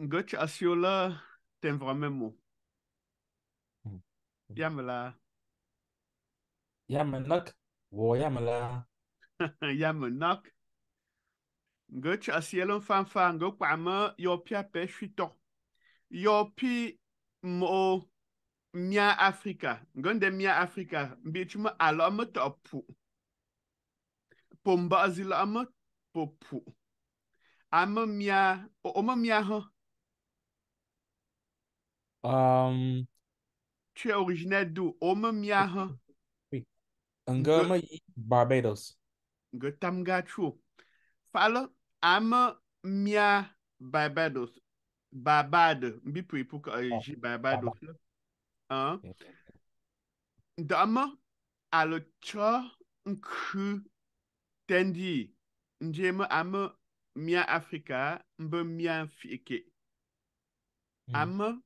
Götsch Asiola, t'aimes vraiment mot. Mhm. Yamela, Yamanak, wo yamala. Yamenak. Götsch Asielo fanfan, go kwama, yopia pe shito. Yopi mo mia Afrika. Gonde mia Afrika. Bichuma alama topu. Pomba azila ama popu. Ama mia, oma mia ha. Um, Tu es originaire d'où? Oma mia ha. oui. Ge, Ngama yi Barbados. ge tamga chu. Fala, ama mia Barbados. Barbade. Mbi pour que Oh, j'ai Barbados Baba. là. Hein? Ok. Dama, alo cha, nkru, tendi. Njema ama mia Afrika, mbe mia fike. Mhm. Ama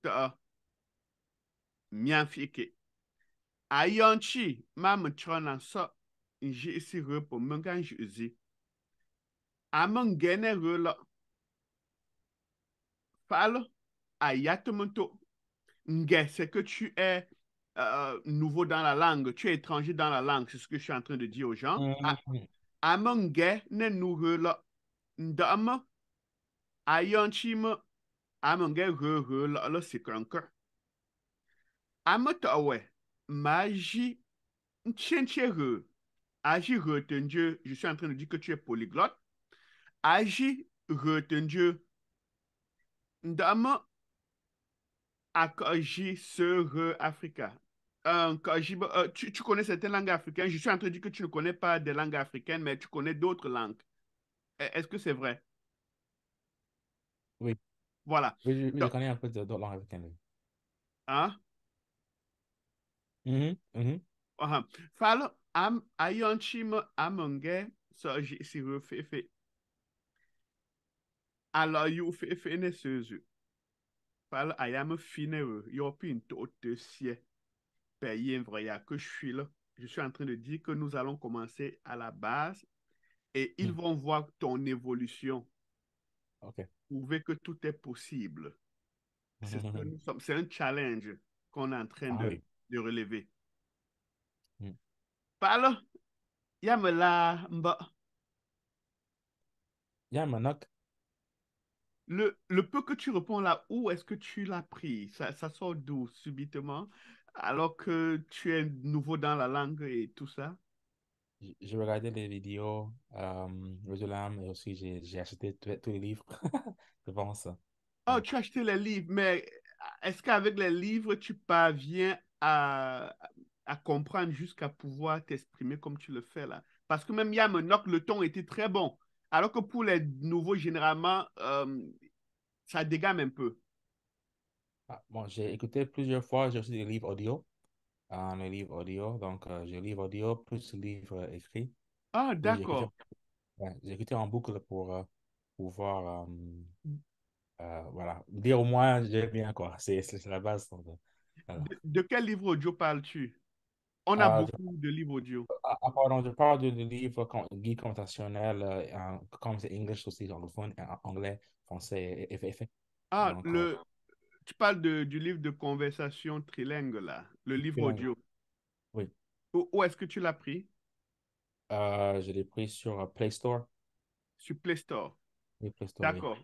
ta mia fike. Ayonchi, mama chona so. Nji isi repo, mengan juzi. Ama ngene rela. Fala, ayatomonto. Nge, c'est que tu es nouveau dans la langue, tu es étranger dans la langue, c'est ce que je suis en train de dire aux gens. Mhm. Ama nge ne nouveau la. Ndama, ayonchima, ama nge re la sikranker. Ama tawe, maji, nchenche re. Agi retendieu, je suis en train de dire que tu es polyglotte. Agi retendieu. Ndama, akaji se re Africa. Tu connais certaines langues africaines. Je suis en train de dire que tu ne connais pas des langues africaines, mais tu connais d'autres langues. Est-ce que c'est vrai? Oui. Voilà. Oui, je Donc, connais un peu de langue africaine. Oui. hein? Mhm. Mhm. Falo, ayonchima amonge, so si refefe. Alors, you fefe ne sezu. Falo, ayame finere, yo pin to te sie. Payer vrai, que je suis là. Je suis en train de dire que nous allons commencer à la base et ils Mhm. vont voir ton évolution. Ok. Prouver que tout est possible. C'est ce que Mhm. nous sommes. C'est un challenge qu'on est en train Ah oui. de relever. Mhm. Parle, Yamela Mba. Yamanak. Le peu que tu réponds là, où est-ce que tu l'as pris? Ça sort d'où subitement, alors que tu es nouveau dans la langue et tout ça? J'ai regardé les vidéos Rosolam et aussi j'ai acheté tous les livres. Je pense. Oh, Ouais. tu as acheté les livres, mais est-ce qu'avec les livres, tu parviens à comprendre jusqu'à pouvoir t'exprimer comme tu le fais là? Parce que même Yamenok, le ton était très bon. Alors que pour les nouveaux, généralement, ça dégamme un peu. Ah, bon, j'ai écouté plusieurs fois, j'ai aussi des livres audio. Les livres audio, donc j'ai livre audio plus livre écrit. Ah, Et j'ai écouté, d'accord. ouais, j'ai écouté en boucle pour pouvoir voilà, dire au moins j'ai bien quoi. C'est la base. Donc, voilà. De quel livre audio parles-tu? On a Je, beaucoup de livres audio. pardon, je parle de livres guide conversationnel, comme c'est English aussi, anglophone, anglais, français et. Ah, Donc, tu parles du livre de conversation trilingue là, le livre bilingue, audio. oui. Où est-ce que tu l'as pris? Je l'ai pris sur Play Store. Sur Play Store. Oui, Play Store, oui. D'accord.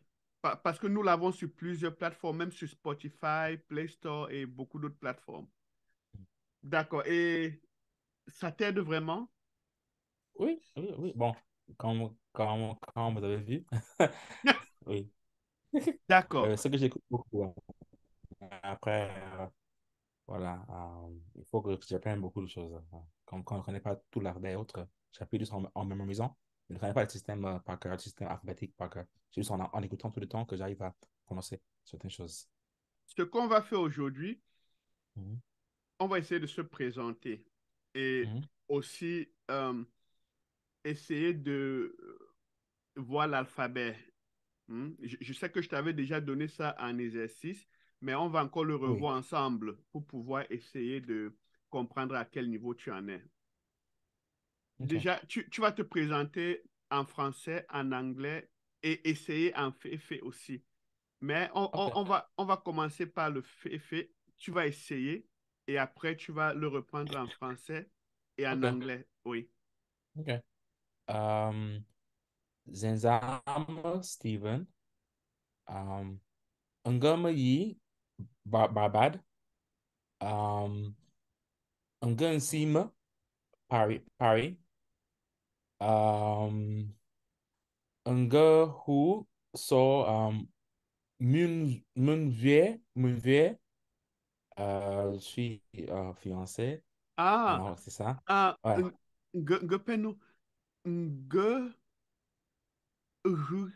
Parce que nous l'avons sur plusieurs plateformes, même sur Spotify, Play Store et beaucoup d'autres plateformes. D'accord. Et ça t'aide vraiment? Oui, oui, oui. Bon, comme vous avez vu, oui. D'accord. Ce que j'écoute beaucoup. Après, voilà, il faut que j'apprenne beaucoup de choses. Comme quand on ne connaît pas tout l'art et autres, j'appuie juste en mémorisant. Je ne connais pas le système par cœur, le système alphabétique par cœur. C'est juste en écoutant tout le temps que j'arrive à prononcer certaines choses. Ce qu'on va faire aujourd'hui, Mhm, on va essayer de se présenter et mhm. aussi essayer de voir l'alphabet. Je sais que je t'avais déjà donné ça en exercice, mais on va encore le Oui, revoir ensemble pour pouvoir essayer de comprendre à quel niveau tu en es. ok. Déjà, tu vas te présenter en français, en anglais et essayer en fait aussi. Mais Ok, on va commencer par le fait. Tu vas essayer et après tu vas le reprendre en français et en ok, anglais. Oui. ok. Um, Zenzama Steven. Um, Ngama yi Barbad. Um, Ngansima Paris. Um, Nga hu so Munvier. Je suis fiancé. Ah, Alors, c'est ça? ah, Ouais, ngepeno, nge, ru-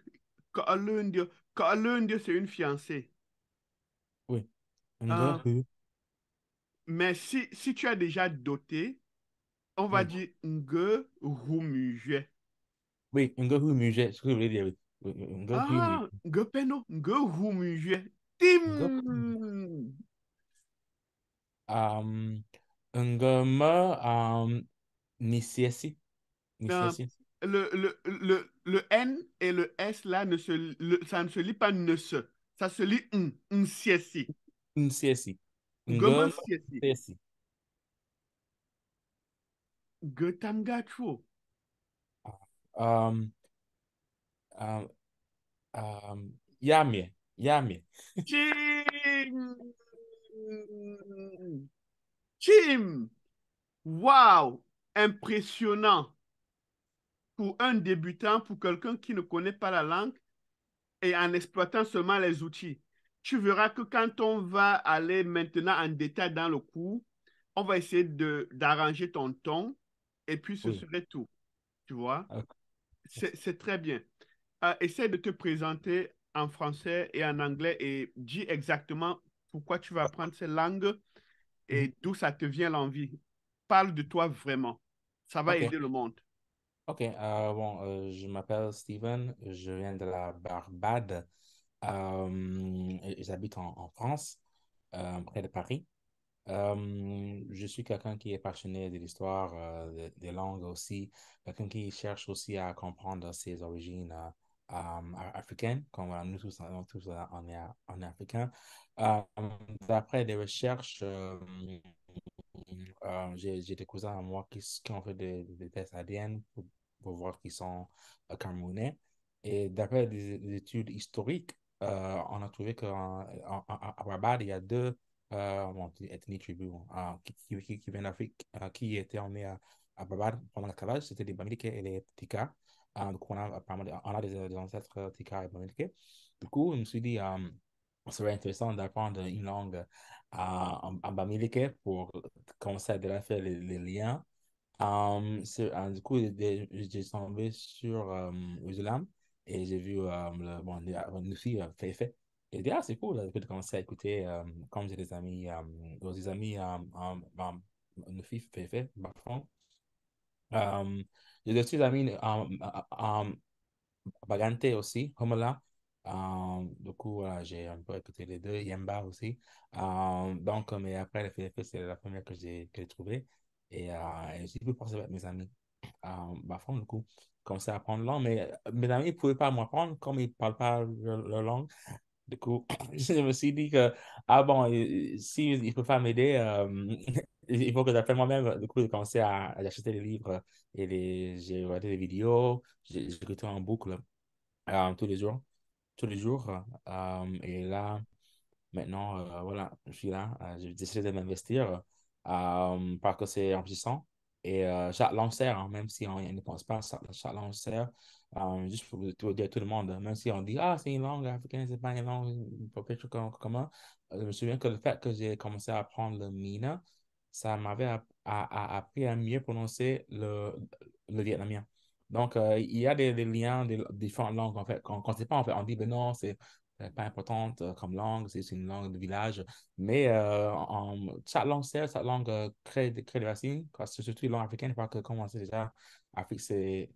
Kaalundio. Kaalundio, c'est une fiancée. oui. Nga Ah, hu. mais si tu as déjà doté, on va Oui. dire nge rumuje. Oui, nga hu musée. Ce que je voulais dire, oui. Oui, Nga hu musée. Ah, ngepeno, nge rumuje. Nga Tim! um, nga ma Nisiesi. Euh, Nisiesi. le N et le S là, ça ne se lit pas ne se. Ça se lit un siesi. Nisiesi. Nga Gomen ma siesi. Nisiesi. Gotangacho. Um, um, Yamie. Yamie. Chim! Chim! Wow! Impressionnant. Pour un débutant, pour quelqu'un qui ne connaît pas la langue et en exploitant seulement les outils. Tu verras que quand on va aller maintenant en détail dans le cours, on va essayer d'arranger ton ton et puis ce Oui. serait tout. Tu vois? Ok. C'est très bien. Essaie de te présenter en français et en anglais et dis exactement pourquoi tu vas apprendre ces langues Mhm. et d'où ça te vient l'envie. Parle de toi vraiment. Ça va Ok. aider le monde. Ok. Bon, je m'appelle Steven. Je viens de la Barbade. Et j'habite en France, près de Paris. Je suis quelqu'un qui est passionné de l'histoire, des langues aussi, quelqu'un qui cherche aussi à comprendre ses origines africaines, comme voilà, nous tous on est africains. Euh, D'après des recherches, j'ai des cousins à moi qui ont fait des tests ADN pour voir qu'ils sont camerounais. Et d'après des études historiques, on a trouvé qu'à Rabat, il y a deux bon, ethnies tribus bon, qui viennent d'Afrique, qui étaient emmenés à Rabat pendant l'esclavage. C'était les Bamileke et les Tika. Donc, on a des ancêtres Tika et Bamileke. Du coup, je me suis dit, ce serait intéressant d'apprendre une langue en Bamileke pour commencer à déjà faire les liens. Du coup, j'ai tombé sur Usulam et j'ai vu bon, une fille fait fait. Et j'ai dit, ah, c'est cool, là, de commencer à écouter, comme j'ai des amis, une fille fait fait, Bafon. J'ai des petits amis Bagante aussi, Homola. Du coup, voilà, j'ai un peu écouté les deux, Yemba aussi. Mais après, le FFF, c'est la première que j'ai trouvée. Et j'ai pu passer avec mes amis. Fond, du coup, commencer à apprendre la langue. Mais mes amis ne pouvaient pas m'apprendre comme ils ne parlent pas leur langue. Du coup, je me suis dit que, ah bon, si il ne peut pas m'aider, il faut que j'apprenne moi-même. Du coup, j'ai commencé à acheter des livres et j'ai regardé des vidéos, j'ai écouté en boucle tous les jours. Tous les jours. Et là, maintenant, voilà, je suis là. J'ai décidé de m'investir parce que c'est enrichissant. Et chaque lanceur, hein, même si on ne pense pas, chaque lanceur, juste pour dire à tout le monde, même si on dit, ah, c'est une langue africaine, c'est pas une langue, pas quelque chose comment. Je me souviens que le fait que j'ai commencé à apprendre le Mina, ça m'avait appris à mieux prononcer le vietnamien. Donc, il y a des liens, des différentes langues, en fait. Quand c'est pas, en fait, on dit, ben non, c'est pas importante comme langue, c'est une langue de village. Mais chaque langue crée des racines, parce que surtout les langues africaines, parce que comme on sait déjà, l'Afrique, c'est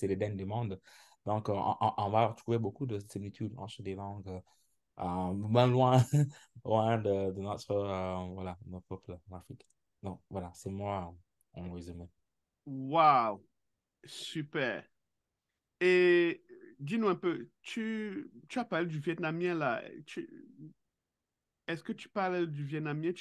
l'Éden du monde. Donc, on va trouver beaucoup de similitudes entre des langues, même loin, loin de notre, voilà, notre peuple en Afrique. Donc, voilà, c'est moi en résumé. Wow! Super. Et dis-nous un peu, tu as parlé du vietnamien là. Est-ce que tu parles du vietnamien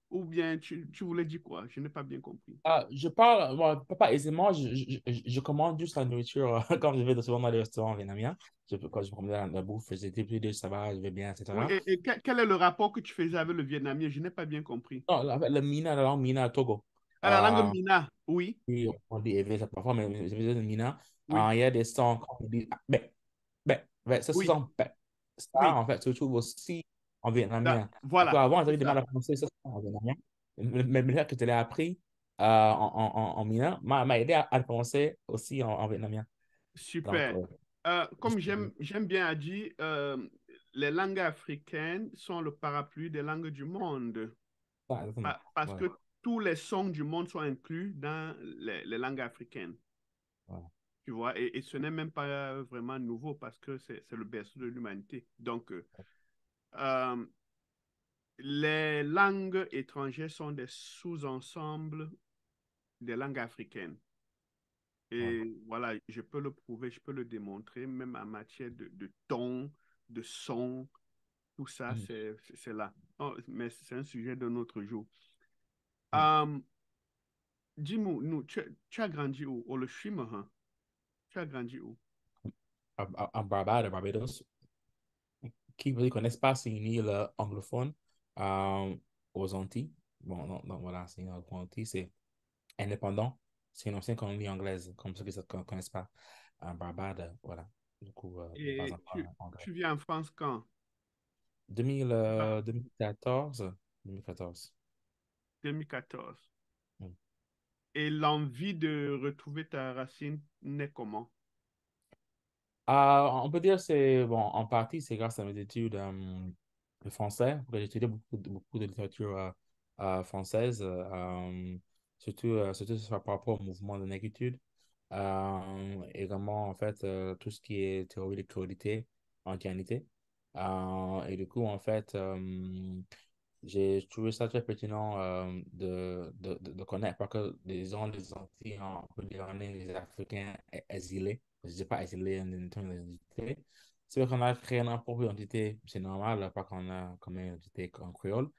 ou bien tu voulais dire quoi? Je n'ai pas bien compris. Je parle, bon, pas aisément, je commande juste la nourriture quand je vais souvent dans les restaurants vietnamiens. Quand je me promène dans la bouffe, j'ai des plus de ça va, je vais bien, Oui, etc. et quel est le rapport que tu faisais avec le vietnamien? Je n'ai pas bien compris. Non, le Mina, la langue Mina, Togo. À la langue Euh, Mina, oui, oui, on dit élevé ça parfois, mais je veux dire le Mina. oui, Il y a des sons qu'on dit, ça se oui, sent, ben. Ça, oui. en fait, se trouve aussi en vietnamien. Du coup, Voilà, avant, c'est j'avais du mal ça. à prononcer ça en vietnamien. Mais le fait que tu l'as appris en Mina m'a aidé à le prononcer aussi en vietnamien. Donc, Super. Comme juste, j'aime bien à dire, les langues africaines sont le parapluie des langues du monde. exactement. Parce Voilà. que tous les sons du monde sont inclus dans les langues africaines. Voilà. Tu vois, et ce n'est même pas vraiment nouveau parce que c'est le berceau de l'humanité. Donc, euh, les langues étrangères sont des sous-ensembles des langues africaines. Voilà. Et voilà, je peux le prouver, je peux le démontrer, même en matière de ton, de son, tout ça, Mhm. c'est là. Oh, mais c'est un sujet d'un autre jour. Mhm. Euh, dis-moi, tu as grandi où? Au le Chim, hein? Tu as grandi où? Barbados, qui ne connaissent pas, c'est une île anglophone euh, aux Antilles. Bon, donc voilà, c'est une île aux Antilles, c'est indépendant. C'est une ancienne colonie anglaise, comme ceux qui ne connaissent pas. Barbade, voilà. Du coup, je parle Et encore anglais. tu viens en France quand? 2000, Ah, 2014. 2014. 2014. Mm. Et l'envie de retrouver ta racine naît comment? On peut dire c'est bon en partie c'est grâce à mes études de français. J'ai étudié beaucoup de littérature française, surtout par rapport au mouvement de négritude. Également en fait tout ce qui est théorie de créolité, ancienneté. Et du coup en fait j'ai trouvé ça très pertinent de connaître parce que les gens des Antilles, on peut dire, on est les Africains exilés. Je ne dis pas exilés en termes d'identité. C'est vrai qu'on a créé notre propre identité, c'est normal, pas qu'on a comme une identité en créole.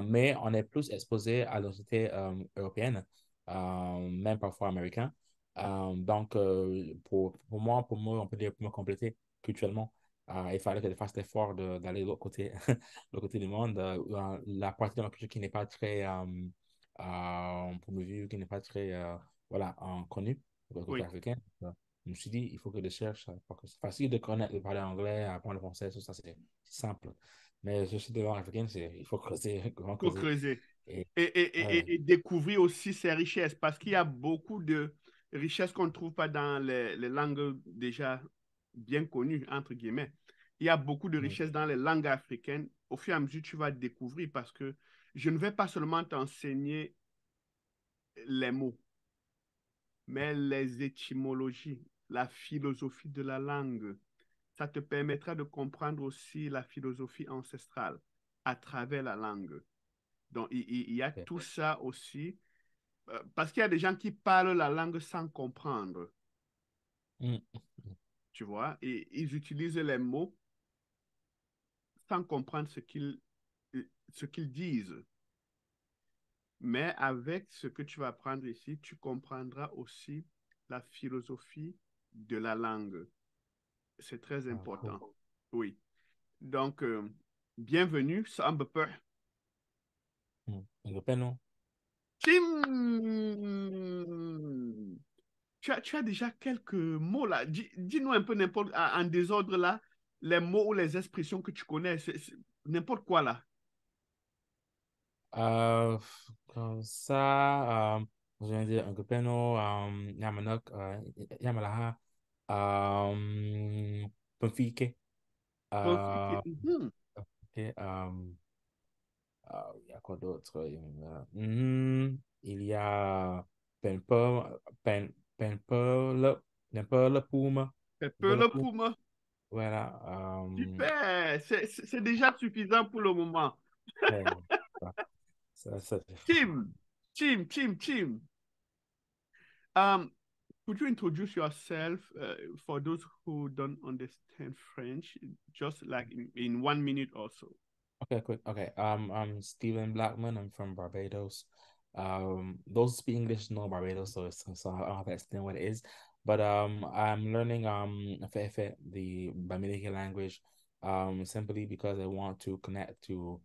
Mais on est plus exposé à l'identité européenne, même parfois américaine. Donc, pour moi, on peut dire pour me compléter culturellement, il fallait que je fasse l'effort d'aller de l'autre côté le côté du monde, la partie de ma culture qui n'est pas très promue, qui n'est pas très voilà, connue, le côté Oui, africain. Je me suis dit, il faut que je cherche, parce que c'est facile de connaître, de parler anglais, apprendre le français, tout ça, c'est simple. Mais je suis de langue africaine, il faut creuser, grand faut creuser. creuser. Et, Et, ouais, et découvrir aussi ses richesses parce qu'il y a beaucoup de richesses qu'on ne trouve pas dans les langues déjà bien connues, entre guillemets. Il y a beaucoup de ouais, richesses dans les langues africaines. Au fur et à mesure, tu vas découvrir parce que je ne vais pas seulement t'enseigner les mots, mais les étymologies, la philosophie de la langue. Ça te permettra de comprendre aussi la philosophie ancestrale à travers la langue. Donc, il y a ok. tout ça aussi, parce qu'il y a des gens qui parlent la langue sans comprendre, Mm, tu vois, et ils utilisent les mots sans comprendre ce qu'ils disent. Mais avec ce que tu vas apprendre ici, tu comprendras aussi la philosophie de la langue. C'est très cool. important. Oui. Donc, bienvenue, Sambpe. Européen, Tim! Tu as déjà quelques mots là. Dis-nous un peu n'importe, en désordre là, les mots ou les expressions que tu connais, n'importe quoi là. Euh, Comme ça, je viens de dire un copain, Yamanok, Yamalaha, Benfica, Bonfic- euh, Mhm. ok, il y a quoi d'autre? Il y a Penpel, Penpel, Penpel Puma, Pepper Penpel le Puma, pouma. voilà. Super, c'est déjà suffisant pour le moment. Ouais, ça, Tim, Tim. Euh, Could you introduce yourself for those who don't understand French, just like in 1 minute or so? Okay, quick. Okay. I'm Stephen Blackman. I'm from Barbados. Those who speak English know Barbados, so I don't have to explain what it is. But I'm learning Fefe, the Bamileke language, simply because I want to connect to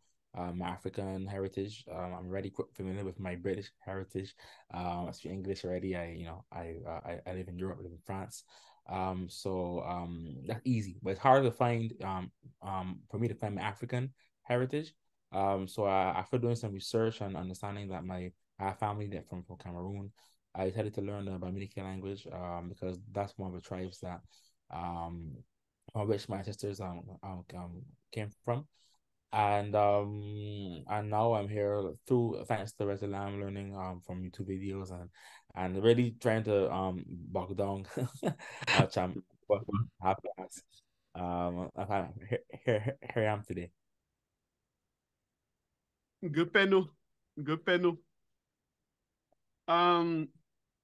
my African heritage. I'm already quite familiar with my British heritage. I speak English already. I live in Europe, I live in France. So that's easy, but it's hard to find for me to find my African heritage. After doing some research and understanding that I have family that from Cameroon, I decided to learn the Bamileke language because that's one of the tribes that um, from which my sisters came from. And now I'm here through thanks to Resila. I'm learning from YouTube videos and really trying to bog down cham what happens. Here I am today. Good panel. Good panel.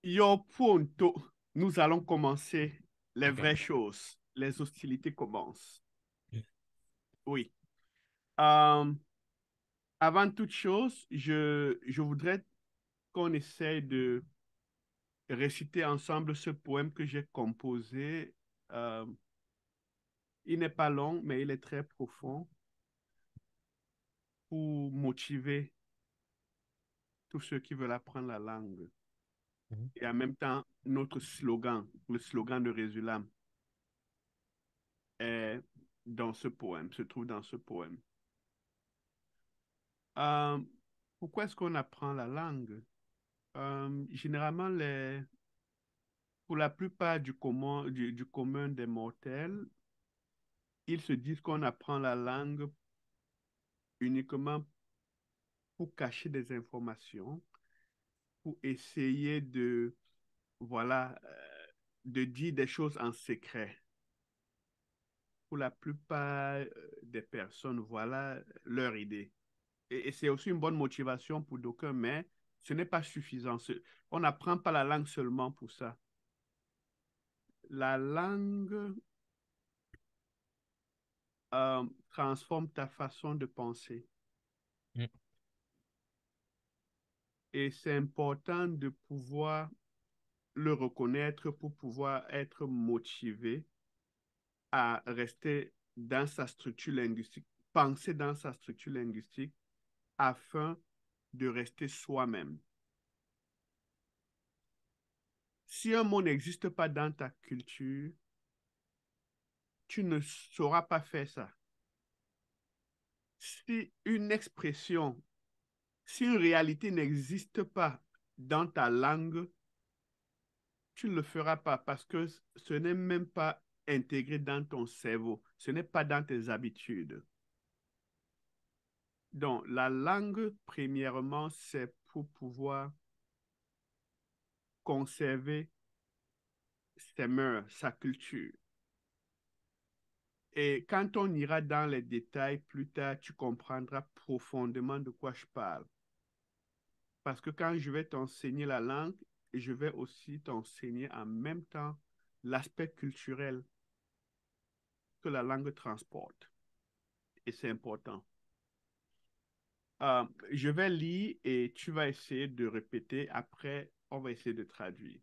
Yo punto. Nous allons commencer les Okay. vraies choses. Les hostilités commencent. Oui. Euh, Avant toute chose, je voudrais qu'on essaye de réciter ensemble ce poème que j'ai composé. Euh, il n'est pas long, mais il est très profond pour motiver tous ceux qui veulent apprendre la langue. Mhm. Et en même temps, notre slogan, le slogan de Résulam, est dans ce poème, se trouve dans ce poème. Euh, Pourquoi est-ce qu'on apprend la langue? Généralement, pour la plupart du commun des mortels, ils se disent qu'on apprend la langue uniquement pour cacher des informations, pour essayer voilà, de dire des choses en secret. Pour la plupart des personnes, voilà leur idée. Et c'est aussi une bonne motivation pour d'aucuns, mais ce n'est pas suffisant. On n'apprend pas la langue seulement pour ça. La langue transforme ta façon de penser. Mm. Et c'est important de pouvoir le reconnaître pour pouvoir être motivé à rester dans sa structure linguistique, penser dans sa structure linguistique afin de rester soi-même. Si un mot n'existe pas dans ta culture, tu ne sauras pas faire ça. Si une expression, si une réalité n'existe pas dans ta langue, tu ne le feras pas parce que ce n'est même pas intégré dans ton cerveau, ce n'est pas dans tes habitudes. Donc, la langue, premièrement, c'est pour pouvoir conserver ses mœurs, sa culture. Et quand on ira dans les détails plus tard, tu comprendras profondément de quoi je parle. Parce que quand je vais t'enseigner la langue, je vais aussi t'enseigner en même temps l'aspect culturel que la langue transporte. Et c'est important. Je vais lire et tu vas essayer de répéter. Après, on va essayer de traduire.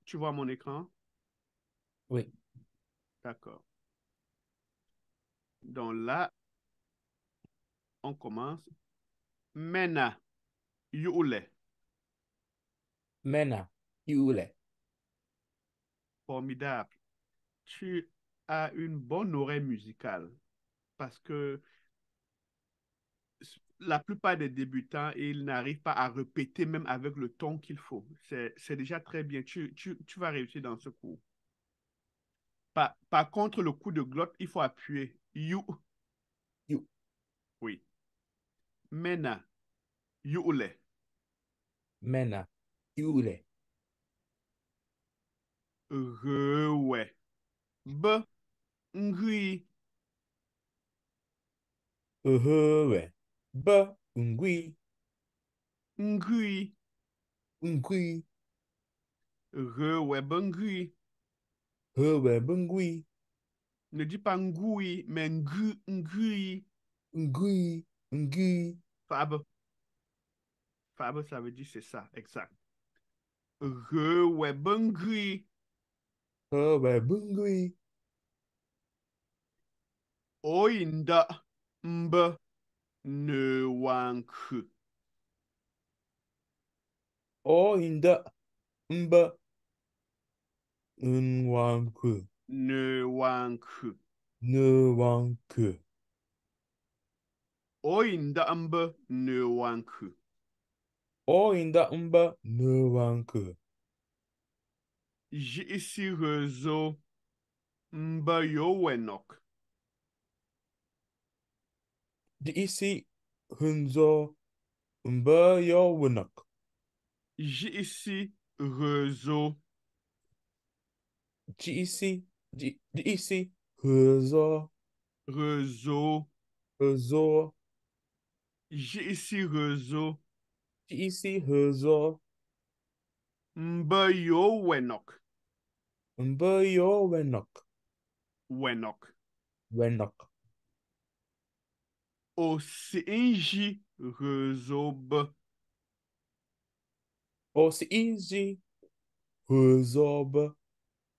Tu vois mon écran? Oui. D'accord. Donc là, on commence. Mena, yule. Mena, Yule. Formidable. Tu as une bonne oreille musicale parce que la plupart des débutants, ils n'arrivent pas à répéter même avec le ton qu'il faut. C'est déjà très bien. Tu vas réussir dans ce cours. Par contre, le coup de glotte, il faut appuyer. You, You. oui. Mena, yule. Mena, Yule. Rewe. B, ngui, Uhuwe. Ba, Ungwi. ngui. Ungwi. Re, ouais, bangui. Ouais, bangui. Ne dis pas ngoui, mais ngui. Ngui. Ngui. Fab. Fab, ça veut dire c'est ça, exact. Re, ouais, bangui. Ouais, bangui. Oinda, mbe, ne wanku. Oh, inda. Mba. Nwanku. Ne wanku. Nwanku. Oinda, mbe, ne wanku. Oh, inda. Mba. Nwanku. Isi rezo, mbe yo wenok. Di isi hunzo. Mba yo winak. Isi rezo, Di isi. Di isi. Hunzo. rezo. Hunzo. Isi rezo, Di isi hunzo. mbe yo wenok. Mba yo winak. Wenok. Winak. Osinji rezo b. Oh, si easy. Hunzo.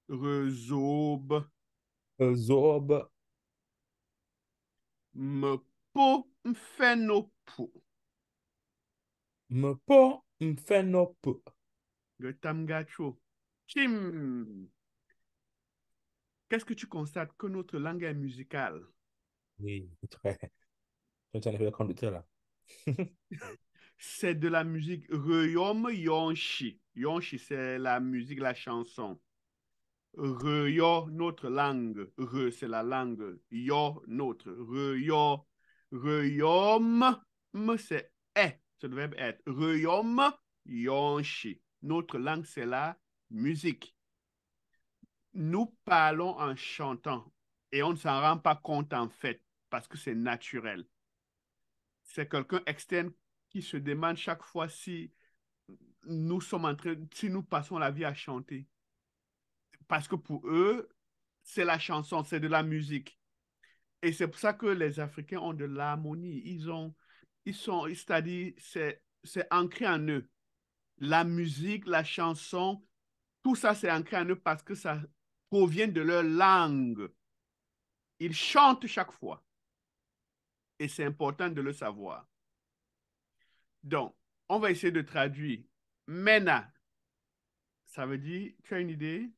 Rezo b. Hunzo. Me po mfenopu. Me po mfenopu. Tamgacho. Chim. Qu'est-ce que tu constates que notre langue est musicale? Oui, très. Je tiens à le conducteur là. C'est de la musique Reyom Yonshi. Yonshi, c'est la musique, la chanson. Reyo, notre langue. Re, c'est la langue. Yo, notre. Reyo. Reyom, c'est est. Ça devrait être. Reyom Yonshi. Notre langue, c'est la musique. Nous parlons en chantant et on ne s'en rend pas compte en fait parce que c'est naturel. C'est quelqu'un externe qui se demande chaque fois si nous sommes en train, si nous passons la vie à chanter. Parce que pour eux, c'est la chanson, c'est de la musique. Et c'est pour ça que les Africains ont de l'harmonie. C'est-à-dire, c'est ancré en eux. La musique, la chanson, tout ça, c'est ancré en eux parce que ça provient de leur langue. Ils chantent chaque fois. Et c'est important de le savoir. Donc, on va essayer de traduire. Mena, ça veut dire, tu as une idée?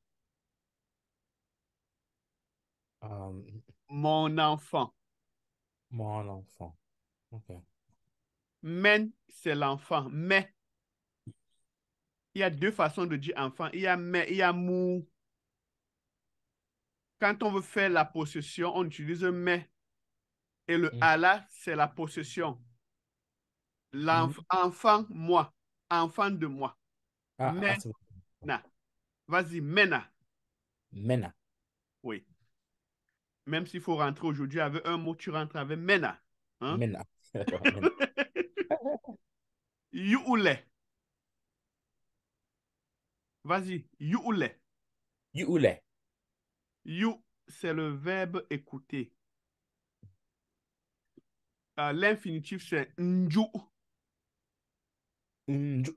Euh, Mon enfant. mon enfant. Ok. Men, c'est l'enfant. Mais, il y a deux façons de dire enfant. Il y a mais, il y a mou. Quand on veut faire la possession, on utilise mais. Et le Mm. Allah, c'est la possession. Mm. L'enfant, moi. Enfant de moi. C'est bon. Mena. Vas-y, mena. Mena. Oui. Même s'il faut rentrer aujourd'hui avec un mot, tu rentres avec mena. Hein? Mena. D'accord, mena. Youle. Vas-y, youle. Yule. You, c'est le verbe écouter. L'infinitif, c'est nju. Nju.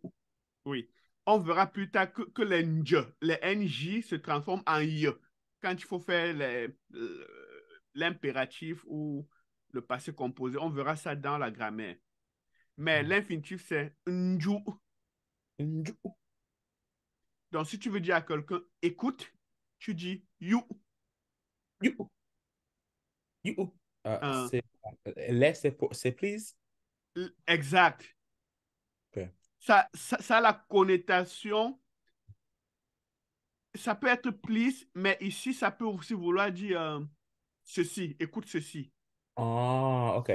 Oui. On verra plus tard que les nj, les nj se transforment en y quand il faut faire l'impératif ou le passé composé. On verra ça dans la grammaire. Mais l'infinitif, c'est nju. Nju. Donc, si tu veux dire à quelqu'un écoute, tu dis you. You. You. Euh, C'est please. exact. Ok. Ça a la connotation, ça peut être please, mais ici, ça peut aussi vouloir dire ceci, écoute ceci, Ok.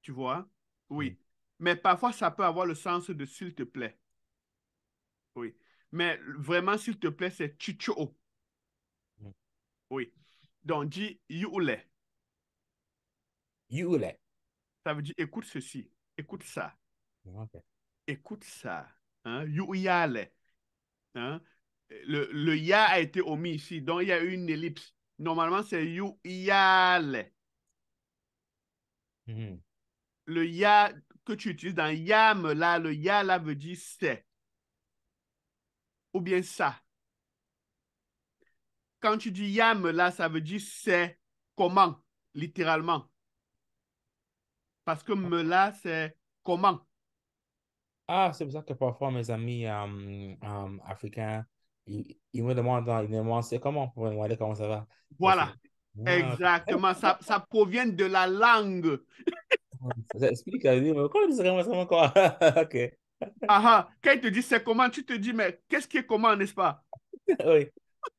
tu vois? Mm. Oui. Mais parfois, ça peut avoir le sens de s'il te plaît. Oui. Mais vraiment, s'il te plaît, c'est chicho. Mm. Oui. Donc, dis yule. Yule. Ça veut dire écoute ceci, écoute ça, Ok. écoute ça. Hein? Yuyale. Hein? Le ya a été omis ici, donc il y a eu une ellipse. Normalement, c'est you, yale. Mhm. Le ya que tu utilises dans yam, là, le ya, là, veut dire c'est. Ou bien ça. Quand tu dis yam, là, ça veut dire c'est comment, littéralement. Parce que me là, c'est comment. Ah, c'est pour ça que parfois mes amis africains, ils me demandent, c'est comment pour me demander comment ça va. Voilà. Ah, ok. Exactement. Ça provient de la langue. Ça explique, elle dit, mais comment tu sais comment ça va encore? Ok, Ah, ah. Quand il te dit c'est comment, tu te dis, mais qu'est-ce qui est comment, n'est-ce pas? oui,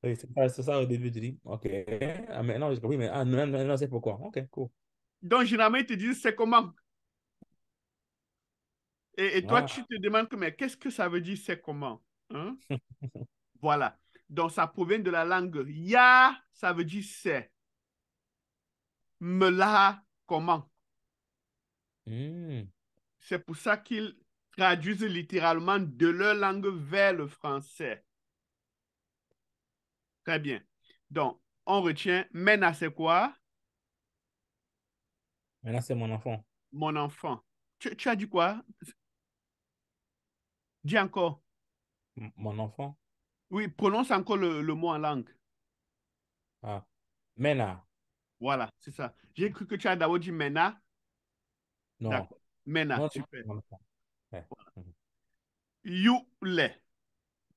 oui c'est ça au début, tu dis, ok. Ah, maintenant, j'ai compris, mais ah, non, non, non, c'est pourquoi. Ok, cool. Donc, généralement, ils te disent c'est comment. Et toi, tu Ah, te demandes, mais qu'est-ce que ça veut dire c'est comment? Hein? Voilà. Donc, ça provient de la langue. Ya, ça veut dire c'est. Me la, comment? hmm. C'est pour ça qu'ils traduisent littéralement de leur langue vers le français. Très bien. Donc, on retient Mena, c'est quoi? Maintenant, c'est mon enfant. Mon enfant. Tu as dit quoi? Dis encore. Mon enfant. Oui, prononce encore le mot en langue. Ah, Mena. Voilà, c'est ça. J'ai cru que tu as d'abord dit Mena. Non, D'accord. Mena, non, non, super. mon enfant. Ouais. Mhm. Youle,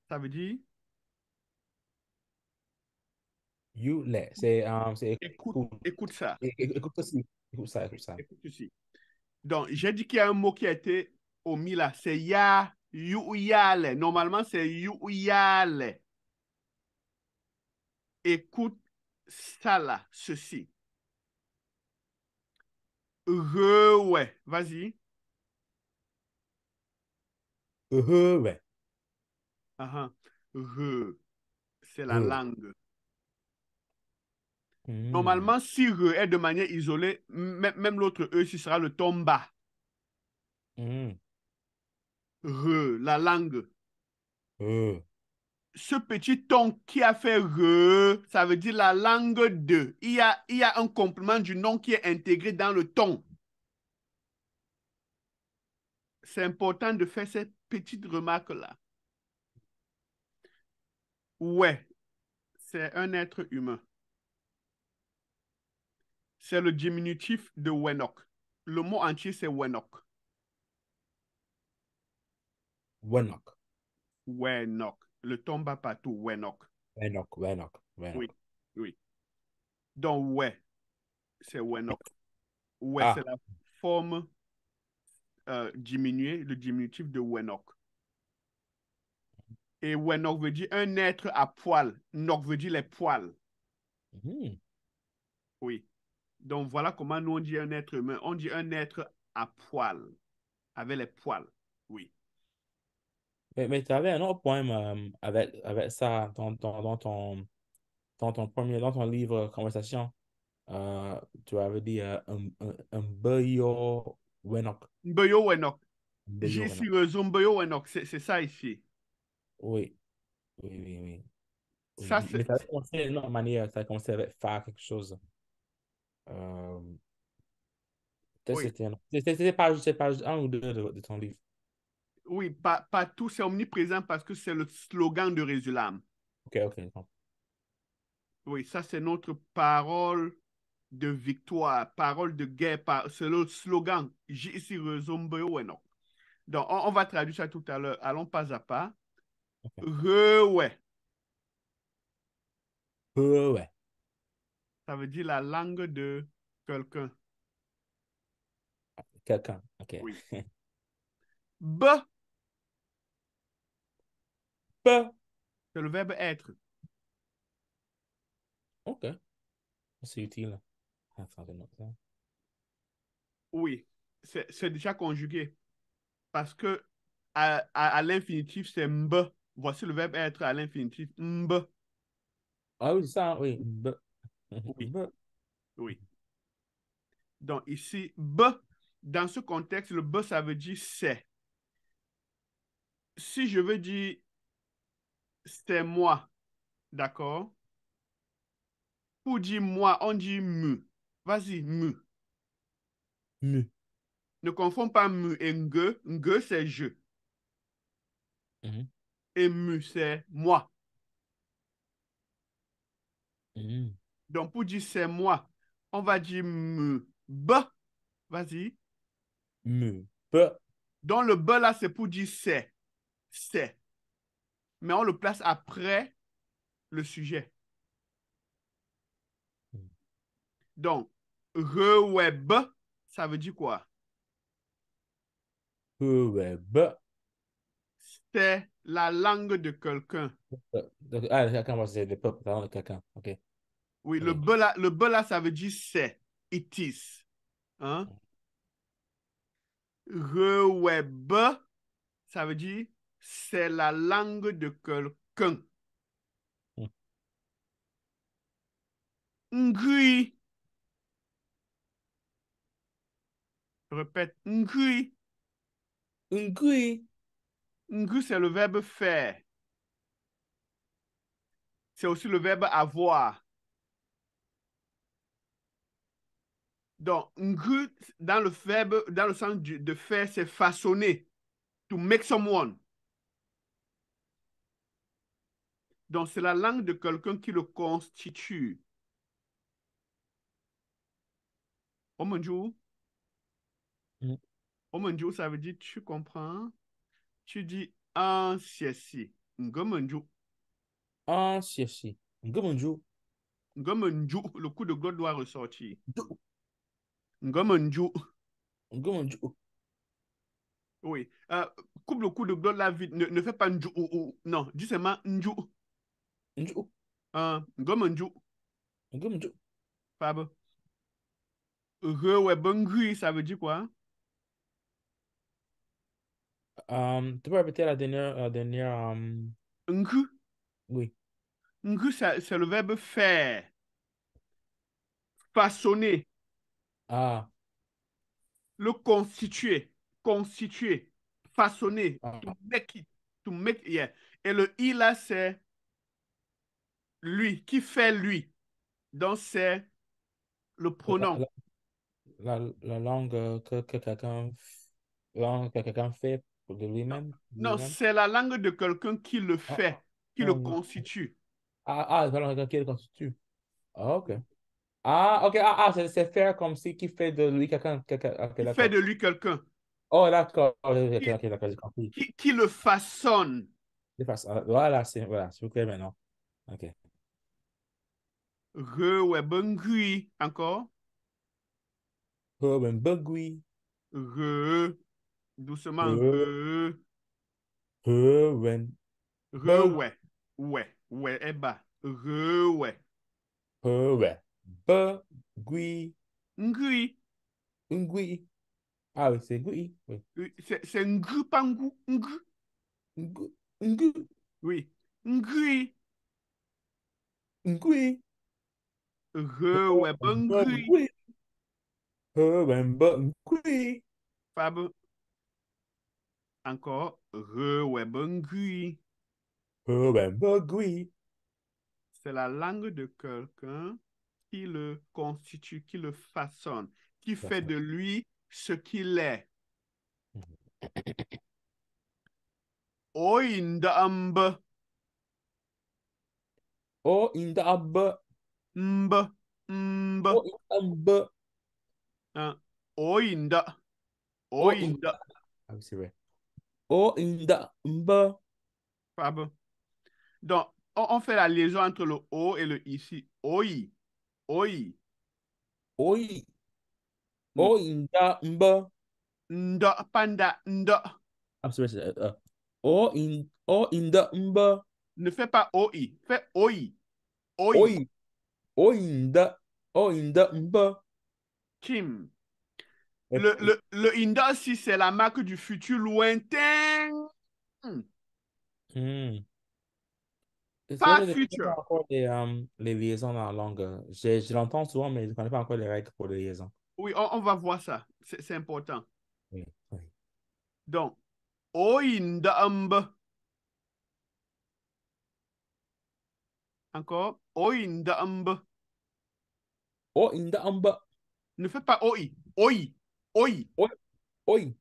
ça veut dire You, les. C'est écoute, écoute. écoute ça. Écoute aussi. Écoute ça, écoute ça. Écoute ici. Donc, j'ai dit qu'il y a un mot qui a été omis là. C'est ya, you, yale. Normalement, c'est you, yale. Écoute ça là, ceci. Ouais. Vas-y. Ouais. Uh-huh. Re, c'est la Euh. langue. Hmm. Normalement, si re est de manière isolée, même l'autre E, ce sera le ton bas. Hmm. Re, la langue. Euh. Ce petit ton qui a fait re, ça veut dire la langue de. Il y a un complément du nom qui est intégré dans le ton. C'est important de faire cette petite remarque-là. Ouais, c'est un être humain. C'est le diminutif de Wenok. Le mot entier, c'est Wenok. Wenok. Wenok. Le ton bas partout, Wenok. Wenok. Wenok. Oui, Wenok. oui. Donc, ouais, c'est Wenok. Ouais, c'est Ah. la forme diminuée, le diminutif de Wenok. Et Wenok veut dire un être à poil. Nok veut dire les poils. Hmm. Oui. Donc, voilà comment nous on dit un être humain. On dit un être à poil, avec les poils. Oui. Mais tu avais un autre poème avec ça dans ton livre Conversation. Tu avais dit un beyo Wenok. Mbeyo Wenok. Un beyo J Wenok. ici, Mbeyo Wenok. C'est ça ici. Oui, oui, oui, oui. Ça, Oui. Mais ça a commencé d'une autre manière. Ça a commencé avec faire quelque chose. Euh, Peut-être oui. c'était page 1 ou 2 de ton livre. Oui, pas tout, c'est omniprésent parce que c'est le slogan de Résulam. Ok, ok. Non. Oui, ça, c'est notre parole de victoire, parole de guerre, c'est le slogan. J ici, Mbeyo Wenok. Donc, on va traduire ça tout à l'heure. Allons pas à pas. Ok. Ouais. Ouais. Ça veut dire la langue de quelqu'un. Quelqu'un. Ok. Oui. B, Peu. c'est le verbe être. Ok. C'est utile. Attends, je note ça. Oui, c'est déjà conjugué. Parce que à l'infinitif, c'est mb. Voici le verbe être à l'infinitif. Mb. Ah oui, c'est ça, oui. Oui, Be. oui. Donc ici, b, dans ce contexte, le b, ça veut dire c'est. Si je veux dire c'est moi. D'accord? Pour dire moi, on dit mu. Vas-y, mu. mu. Ne confonds pas mu et nge. Nge, c'est je. Mhm. Et mu, c'est moi. Mhm. Donc, pour dire c'est moi, on va dire mu. B. Vas-y. mu. Be. Donc, le B là, c'est pour dire c'est. C'est. Mais on le place après le sujet. Donc, re-web, ça veut dire quoi? Be, be. C'est la langue de quelqu'un. Donc, ah, le cacan, c'est le peuple, pardon, le cacan. OK. Oui, OK. le B là, ça veut dire c'est. It is. Hein? Re-web, ça veut dire c'est la langue de quelqu'un. Mm. Ngui, je répète, ngui. Ngui. Ngui, c'est le verbe faire. C'est aussi le verbe avoir. Donc, ngui, dans le verbe, dans le sens de faire, c'est façonner. To make someone. Donc, c'est la langue de quelqu'un qui le constitue. Omanju, Mm. Omanju, ça veut dire tu comprends. Tu dis un siesi. Ngomanju. Ah, si, si. Ngumunju. Ngomanju, le coup de glotte doit ressortir. Du. Ngomanju. Ngumunju. Oui. Coupe le coup de glotte là vite. Ne fais pas nju ou. Non, dis seulement nju. Nju. Ngomanju. Ngumunju. Fab. Rewebengui, ça veut dire quoi? Tu peux répéter la dernière, Ngu. oui. Ngu, c'est le verbe faire. Façonner. Ah, Le constituer, constituer, façonner, to ah, make it, to make, yeah. Et le i là, c'est lui, qui fait lui. Donc, c'est le la, pronom. la, la langue langue que quelqu'un fait de Non, lui-même, non, lui-même. c'est la langue de quelqu'un qui le Ah, fait, qui le non, non. constitue. La langue qui le constitue. Ah, ok. Ah, ok. C'est faire comme si qui fait de lui quelqu'un. Ok, Qui fait d'accord. de lui quelqu'un, Oh, d'accord. Ok, qui, ok, d'accord, j'ai compris. qui le façonne. Voilà, c'est clair maintenant. Ok. Re, ouais, bengui, encore. Ben, bugui. Re, doucement, Euh, re, Ben, re, bug. ouais, ouais, ouais, eh bah, re, ouais. Ben, bugui. Ngui, Ngui. Ah oui, c'est gui. Oui. c'est ngu, pas ngu, ngu. Ngu. Ngu. Oui. Ngui. Ngui. Re, ouais, ben ngui. Bugui. Ben, bugui. Fab, encore. Re, ouais, ben ngui. Ben, bugui. C'est la langue de quelqu'un qui le constitue, qui le façonne, qui fait de lui ce qu'il est. Oindamb, Oh, in the abba. mb, mb, Oh, in the hein. Oinda, Oh, in oinda. Ah oui, c'est vrai. Oh, in the mba. Fab. Donc, on fait la liaison entre le O et le ici. Oi, oi. Oi. Hmm. Oh, in the mba. Nda, panda, nda. I'm sorry. Oh, in the mba. Ne fais pas OI, fais OI. OI. Oi. Oh, in the Oh, in the mba. Kim. Et- Le Inda, si c'est la marque du futur lointain. Hmm. Hmm. C'est vrai Pas que je ne connais pas future. encore les liaisons dans la langue. Je l'entends souvent, mais je ne connais pas encore les règles pour les liaisons. Oui, on va voir ça. C'est important. Oui, oui. Donc, Oindamb. Encore. Oindamb. O inda amba. Ne fais pas oi. Oi. Oi. Oi, oi,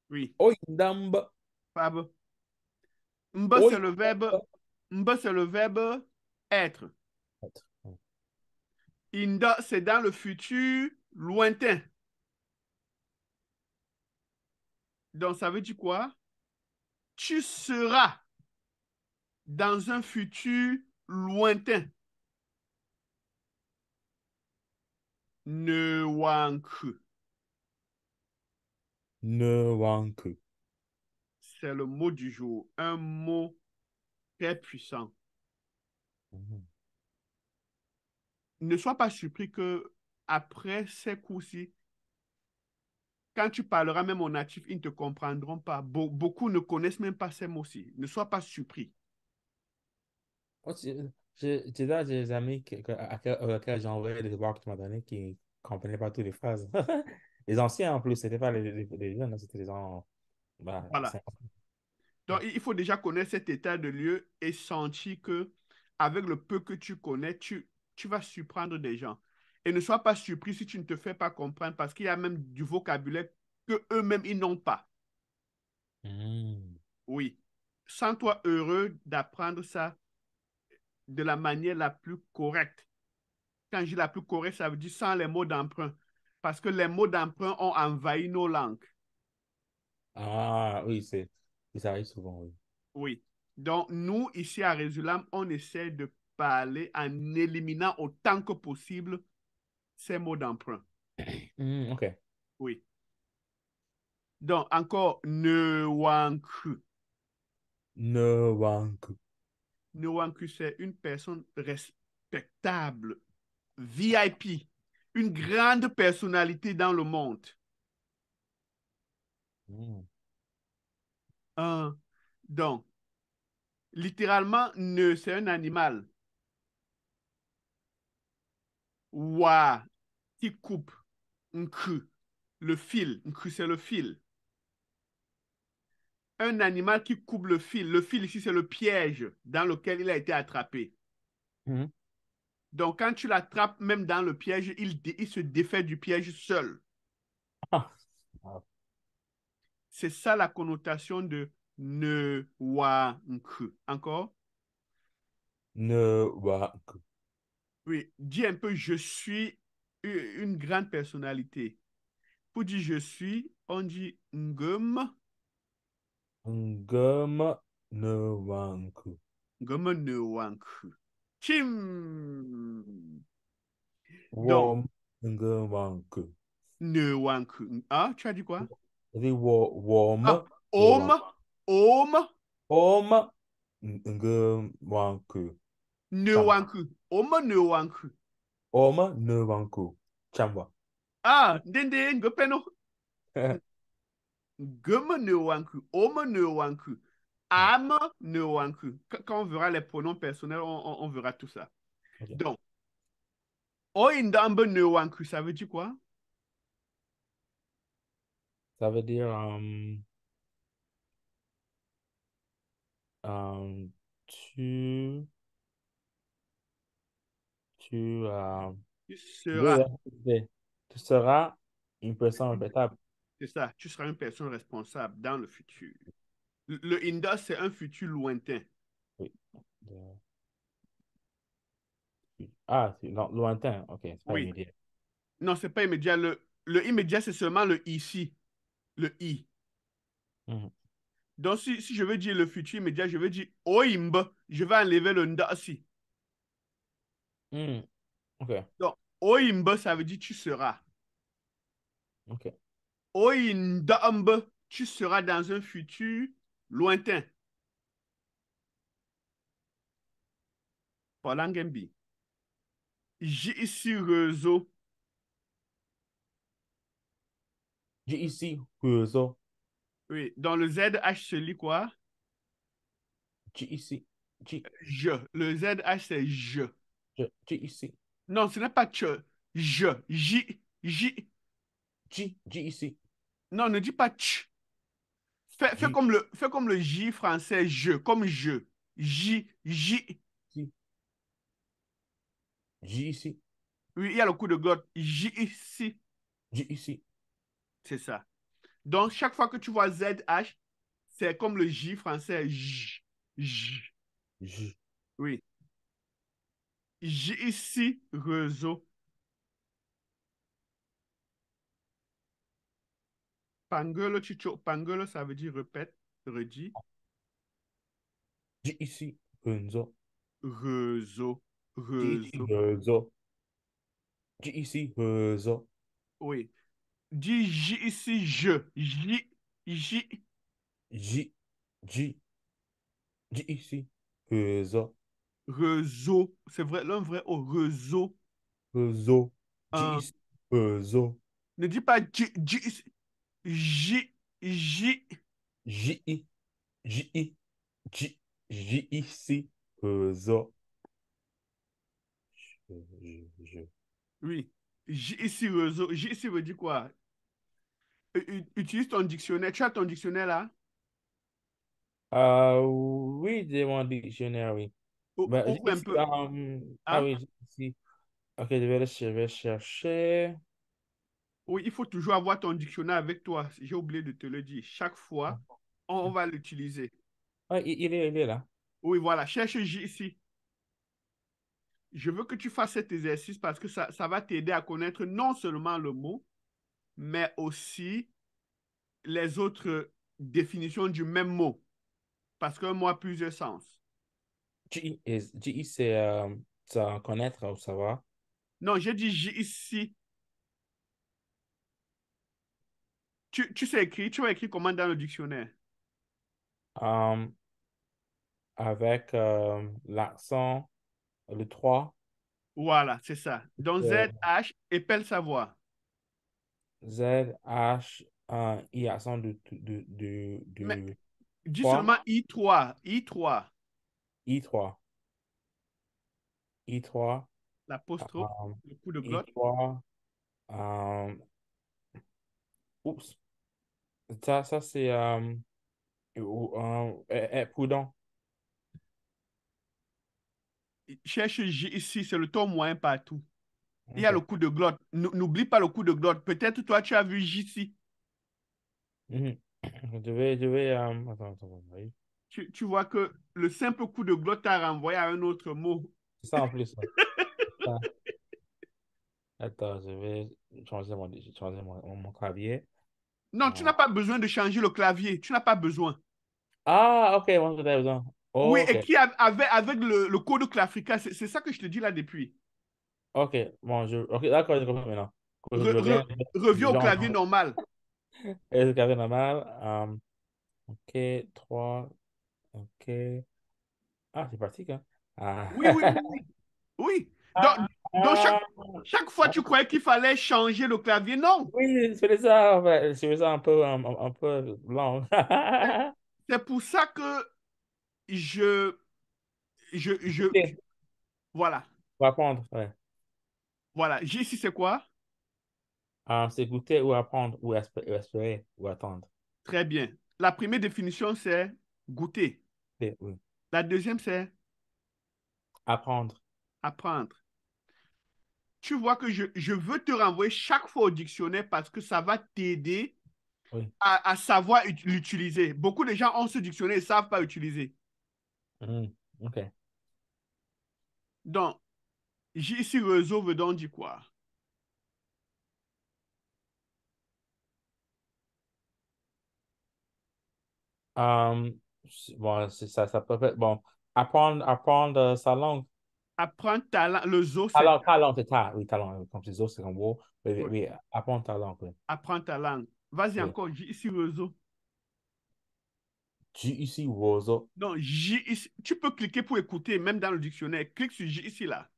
Oui. oi inda amba. Fab. Mb, Oi c'est le verbe. Mb, c'est le verbe être. Inda, c'est dans le futur lointain. Donc, ça veut dire quoi? Tu seras dans un futur lointain. Ne wank. Ne wanku. C'est le mot du jour. Un mot très puissant. Mhm. Ne sois pas surpris que après ces cours-ci, quand tu parleras même au natif, ils ne te comprendront pas. Beaucoup ne connaissent même pas ces mots-ci. Ne sois pas surpris. Oh, j'ai là des amis auxquels j'ai envoyé des devoirs que tu m'as donné qui ne comprenaient pas toutes les phrases. Les anciens en plus, c'était pas les jeunes, hein, c'était les gens. Bah, Voilà. Donc, il faut déjà connaître cet état de lieu et sentir que, avec le peu que tu connais, tu vas surprendre des gens. Et ne sois pas surpris si tu ne te fais pas comprendre parce qu'il y a même du vocabulaire que eux-mêmes, ils n'ont pas. Hmm. Oui. Sens-toi heureux d'apprendre ça de la manière la plus correcte. Quand je dis la plus correcte, ça veut dire sans les mots d'emprunt. Parce que les mots d'emprunt ont envahi nos langues. Ah, oui, ça arrive souvent, oui. Oui. Donc, nous, ici à Résulam, on essaie de parler en éliminant autant que possible ces mots d'emprunt. Hmm, ok. Oui. Donc, encore, Newanku. Ne wanku. Newanku, c'est une personne respectable, VIP, une grande personnalité dans le monde. Hmm. Hein. Donc, littéralement, ne, c'est un animal. Wa, qui coupe. Nku, le fil. Nku, c'est le fil. Un animal qui coupe le fil. Le fil ici, c'est le piège dans lequel il a été attrapé. Hmm. Donc, quand tu l'attrapes, même dans le piège, il se défait du piège seul. Ah. Ah. C'est ça la connotation de ne wa nku. Encore? Ne wanku. Oui, dis un peu, je suis une grande personnalité. Pour dire je suis, on dit ngum, Ngama ne wanku. ngum ne wa nku. Chim! Donc, Warm nge wanku. ne wa nku. Ah, tu as dit quoi? Jadi warm Ah, ne om, wanku. om, Om nge wanku. Chamba. Newanku. Oma Newanku. Om ne wanku. Chamba. Ah, dende ngopeno. Gema Newanku. Oma Newanku. Ama Newanku. Quand on verra les pronoms personnels, on verra tout ça. Ok. Donc, Oindambe Newanku, ça veut dire quoi? Ça veut dire tu, tu, Tu oui, seras. tu seras une personne respectable. C'est ça. Tu seras une personne responsable dans le futur. Le Inda, c'est un futur lointain. Oui. Ah, c'est lointain. Ok, c'est pas Oui. immédiat. Non, c'est pas immédiat. Le immédiat, c'est seulement le ici. Le I. Mhm. Donc, si je veux dire le futur immédiat, je veux dire Oimb, je vais enlever le Ndasi. Mhm. Ok, Donc, Oimb, ça veut dire tu seras. ok. Oindamb, tu seras dans un futur lointain. Palangembi. J'ai ici réseau. J'ai ici, réseau. Oui, dans le ZH se lit quoi? J'ai ici. J'ai, Je. Le ZH, c'est je. j'ai ici. Non, ce n'est pas che. Je. J. J. J'ai ici. Non, ne dis pas ch. J'ai Fais comme le J français, je. Comme je. J. J. ici. J ici. Oui, il y a le coup de glotte. J ici. J ici. C'est ça. Donc, chaque fois que tu vois ZH, c'est comme le J français. J. J. J. Oui. J ici, réseau. Pangolo, chicho. Pangolo, ça veut dire répète, redis. J ici. Renzo. Réseau. J ici. Réseau. Renzo. J ici. Renzo. Oui. Dis J ici, je. J. J. J. J. J ici. Renzo. Réseau. C'est vrai, l'un vrai au réseau. Renzo. J Euh, ici. Renzo. ne dis pas J. J ici. J. J. J I. J I. J. J ici. Renzo. Je. Oui. J ici, réseau. J ici veut dire quoi? Utilise ton dictionnaire. Tu as ton dictionnaire là? Oui, de mon dictionnaire, oui. Ben, Ouvre un ici, peu. ah Hein? oui, ici. Ok, je vais chercher. Oui, il faut toujours avoir ton dictionnaire avec toi. J'ai oublié de te le dire. Chaque fois, on va l'utiliser. Ah, il est là. Oui, voilà. Cherche J ici. Je veux que tu fasses cet exercice parce que ça va t'aider à connaître non seulement le mot, mais aussi les autres définitions du même mot. Parce qu'un mot a plusieurs sens. GI, c'est ça, connaître ou savoir. Non, j'ai dit J ici. Tu sais écrire, tu vas écrire comment dans le dictionnaire? Euh, avec l'accent, le 3 Voilà, c'est ça. Donc euh, Z, H, épelle savoir. Z, H, I, accent Mais du dis 3 seulement I3. I3. I3 I3 L'apostrophe, euh, le coup de glotte. I3 euh, oups, ça c'est prudent. Cherche J ici, c'est le ton moyen partout. Il y a le Ok. coup de glotte. N'oublie pas le coup de glotte. Peut-être toi, tu as vu J ici. Mhm. Attends, oui. Tu vois que le simple coup de glotte t'a renvoyé à un autre mot. C'est ça en plus. Ça. Ah, attends, je vais changer mon clavier. Non, tu Ah, n'as pas besoin de changer le clavier. Tu n'as pas besoin. ah, ok, moi, j'avais besoin. Oui, Ok, écris avec le code Clafrica. C'est ça que je te dis là depuis. ok, bon, ok, d'accord, je comprends maintenant. Re- Je re- viens, reviens au genre, clavier normal. est-ce qu'il y avait normal? Ok, 3 ok. Ah, c'est pratique, hein? Ah, Oui, oui, oui, oui. Oui. Donc chaque fois, ah, tu croyais qu'il fallait changer le clavier. Non. oui, c'est ça, ouais, c'est ça un peu long. C'est c'est pour ça que je, Ok, voilà. pour apprendre, ouais. Voilà. J ici, c'est quoi? C'est goûter ou apprendre ou espérer ou attendre. Très bien. La première définition, c'est goûter. Oui. La deuxième, c'est Apprendre. apprendre. Tu vois que je veux te renvoyer chaque fois au dictionnaire parce que ça va t'aider Oui. à savoir l'utiliser. Beaucoup de gens ont ce dictionnaire et ne savent pas utiliser. Mhm. Ok. Donc, J ici, réseau veut donc dire quoi? Euh, bon, ça peut être, bon, apprendre sa langue. Apprendre talent. Le zo, c'est Talent, c'est ta, oui, talent, comme c'est ça, c'est comme beau. Oui, oui, oui, oui, apprendre ta langue, oui. apprendre ta langue. Vas-y Oui. encore, J ici, réseau. J ici, roseau. Non, J ici. Tu peux cliquer pour écouter, même dans le dictionnaire. Clique sur J ici, là.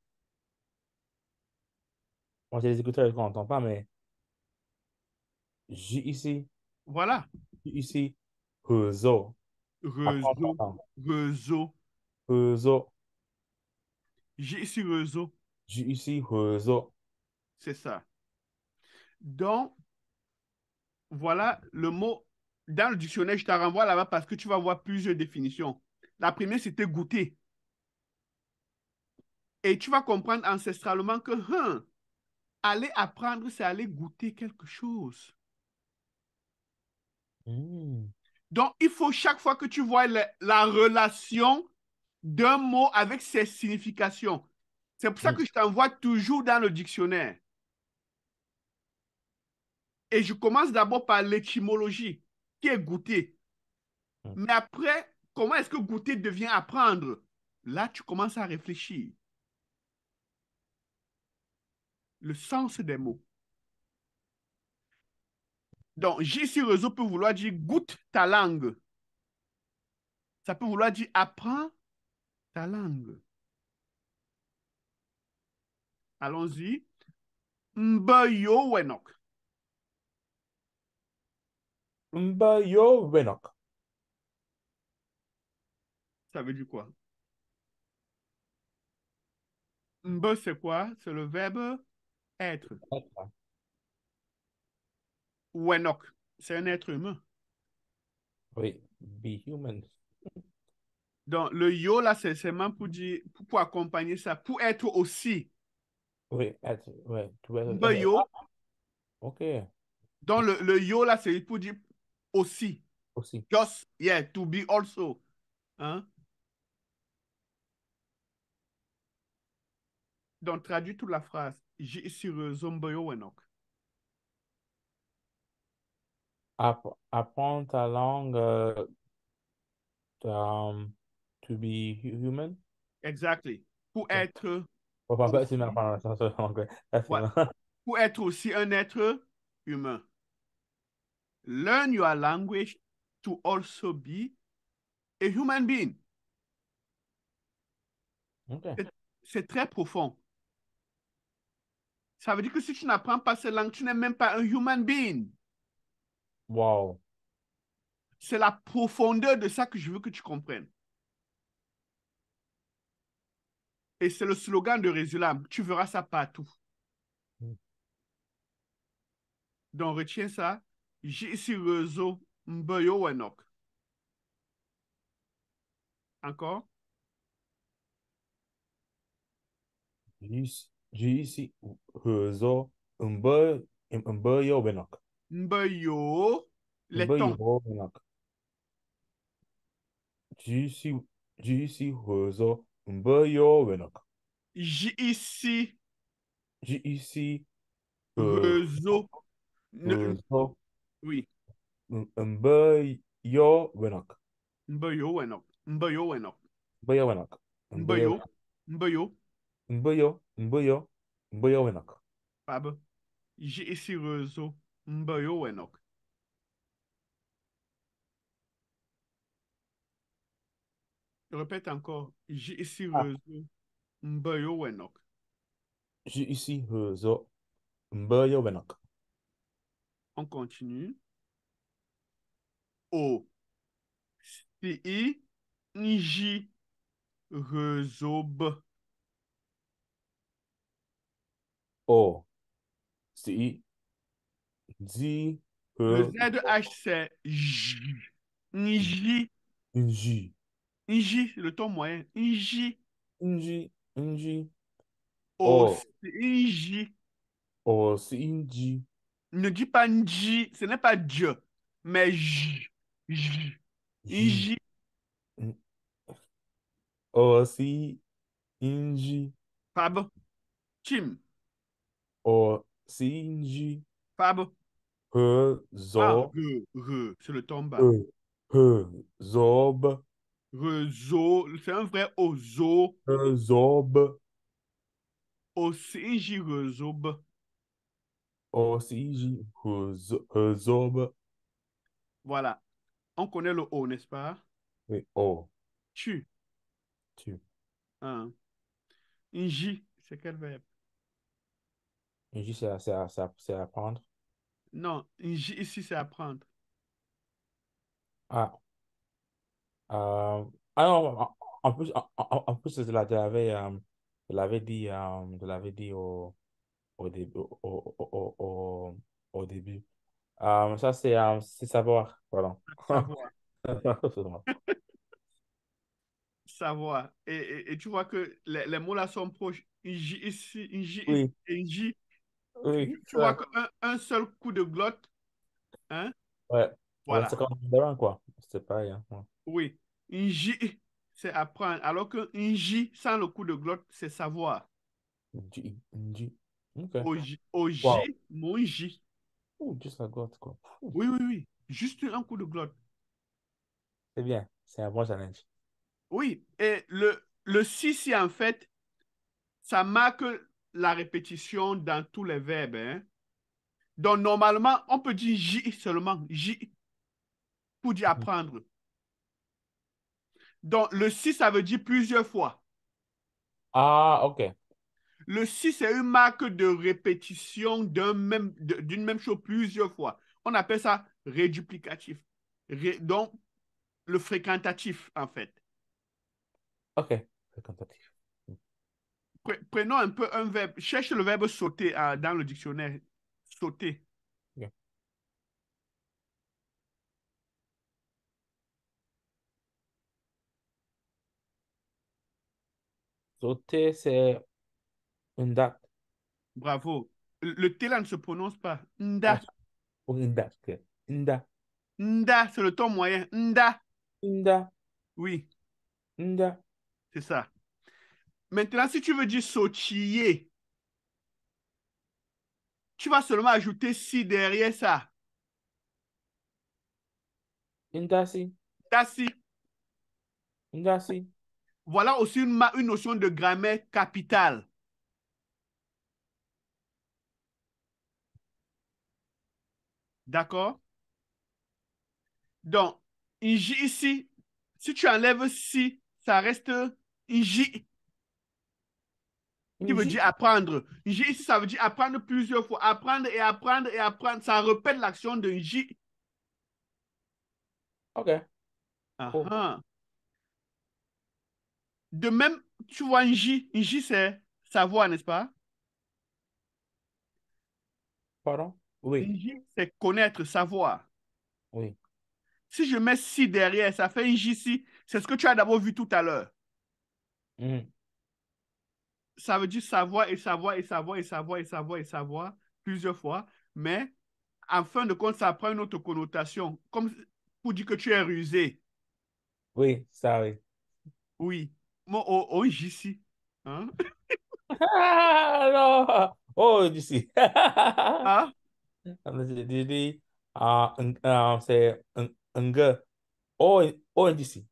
Moi, j'ai des écouteurs qu'on n'entend pas, mais J ici, Voilà. J ici, roseau. Apprendre Réseau, ta langue. réseau. Roseau. J ici, réseau. J ici, roseau. C'est ça. Donc, voilà le mot. Dans le dictionnaire, je te renvoie là-bas parce que tu vas voir plusieurs définitions. La première, c'était goûter. Et tu vas comprendre ancestralement que aller apprendre, c'est aller goûter quelque chose. Hmm. Donc, il faut chaque fois que tu vois la relation d'un mot avec ses significations. C'est pour ça Hmm. que je t'envoie toujours dans le dictionnaire. Et je commence d'abord par l'étymologie, qui est goûter. Hmm. Mais après, comment est-ce que goûter devient apprendre? Là, tu commences à réfléchir. Le sens des mots. Donc, J sur réseau peut vouloir dire goûte ta langue. Ça peut vouloir dire apprends ta langue. Allons-y. Mbayo wenok. Mbayo Wenok. Ça veut dire quoi? Mbe, c'est quoi? C'est le verbe être. Wenok, c'est un être humain. Oui, be human. Donc, le yo, là, c'est seulement pour dire, pour accompagner ça, pour être aussi. Oui, être, ouais, tu es, Mbe yo. ok, Donc, le yo, là, c'est pour dire aussi. aussi. Just, yeah, to be also. Hein? Donc, traduis toute la phrase. J'ai sur Zomboyo Wenok. Apprendre ta langue to be human. Exactly. Pour Ok. être Bon, en fait, c'est ma aussi, prononciation anglais. ouais, Facilement. pour être aussi un être humain. Learn your language to also be a human being. Ok. C'est c'est très profond. Ça veut dire que si tu n'apprends pas cette langue, tu n'es même pas un human being. Wow. C'est la profondeur de ça que je veux que tu comprennes. Et c'est le slogan de Résulam. Tu verras ça partout. Donc, retiens ça. J'ai ici réseau Mboyo Wenok. Encore? J'ai ici Rezo Mbayo Wenok. Mboyo, les tons. Mbayo Wenok. J'ai ici Rezo Mbayo Wenok. J'ai ici J'ai ici réseau. Rezo Oui, Mbayo Wenok. Mboyo Wenok. Mboyo Wenok. Mbayo Wenok. Mbayo Mboyo. Mboyo. Mbayo Mbayo Mbayo Wenok. Pardon. J'ai ici réseau Mboyo Wenok. Je répète encore. J'ai ici Ah, réseau Mboyo Wenok. j'ai ici Rezo Mbayo Wenok. On continue. O. Si. Nji. Réseau B. Oh, si, di, Le he, ZH, c'est J. Nji. nji, Nji, le ton moyen. Nji. nji, nji, O. oh, Nji. oh, si, nji, Ne dis pas Nji. Ce n'est pas Dieu, mais J. J. ji, Nji. n- oh, si, nji, Pardon. Tim. oh, si, nji, Pardon. he, Ah, zo, c'est le ton he, bas. he, zob, Rezo, c'est un vrai ozo. he, zob, Aussi, J, rezo. oh, si, ji, he, zob, Voilà. On connaît le O, n'est-ce pas? oui, oh, Tu. tu, Hein. J, c'est quel verbe? nji, c'est apprendre. Non, J ici, c'est apprendre. Ah, ah non, en plus, je l'avais dit au début. Au début. Ça, c'est savoir. Pardon. Savoir. Excuse-moi. savoir. Et tu vois que les mots là sont proches. Une J ici, une J ici, Oui, et une J. oui, Tu vois ça. qu'un seul coup de glotte, hein? Ouais. Ouais, c'est Voilà. comme Mandarin, quoi. C'est pareil, hein. Ouais. Oui. Une J, c'est apprendre. Alors qu'une J sans le coup de glotte, c'est savoir. Nji. Ok. Au Wow. J, mon J. Ouh, juste la goutte, quoi. Ouh. Oui, oui, oui. Juste un coup de glotte. C'est bien. C'est un bon challenge. Oui. Et le si, si, en fait, ça marque la répétition dans tous les verbes, hein. Donc, normalement, on peut dire J seulement. J pour dire Mhm. apprendre. Donc, le si, ça veut dire plusieurs fois. Ah, ok. Le si, c'est une marque de répétition d'une même chose plusieurs fois. On appelle ça réduplicatif. Donc, le fréquentatif, en fait. Ok. C'est tentatif. Prenons un peu un verbe. Cherche le verbe sauter dans le dictionnaire. Sauter. Ok. Sauter, c'est une date. Bravo. Le T là ne se prononce pas. Ah, Nda. pour une date. Ok. Nda. Nda, c'est le ton moyen. Nda. Nda. Oui, Nda. c'est ça. Maintenant, si tu veux dire sautiller, tu vas seulement ajouter si derrière ça. Ndasi. Tassi. Ndasi. Voilà aussi une notion de grammaire capitale. D'accord? Donc, un J ici, si tu enlèves si, ça reste un J qui veut Nji. dire apprendre. Un J ici, ça veut dire apprendre plusieurs fois. Apprendre et apprendre et apprendre. Ça répète l'action d'un J. Ok. Cool. Ah. De même, tu vois un J c'est savoir, n'est-ce pas? Pardon? Oui. Un J c'est connaître, savoir. Oui. Si je mets si derrière, ça fait un J si. C'est ce que tu as d'abord vu tout à l'heure. Mhm. Ça veut dire savoir et savoir et savoir et savoir et savoir et savoir plusieurs fois. Mais en fin de compte, ça prend une autre connotation. Comme pour dire que tu es rusé. Oui, ça, oui. Oui. Moi, au J si. Hein? Ah, non. Oh, d'ici. Ah, J'ai dit, c'est un gars. Oh, oh, d'ici.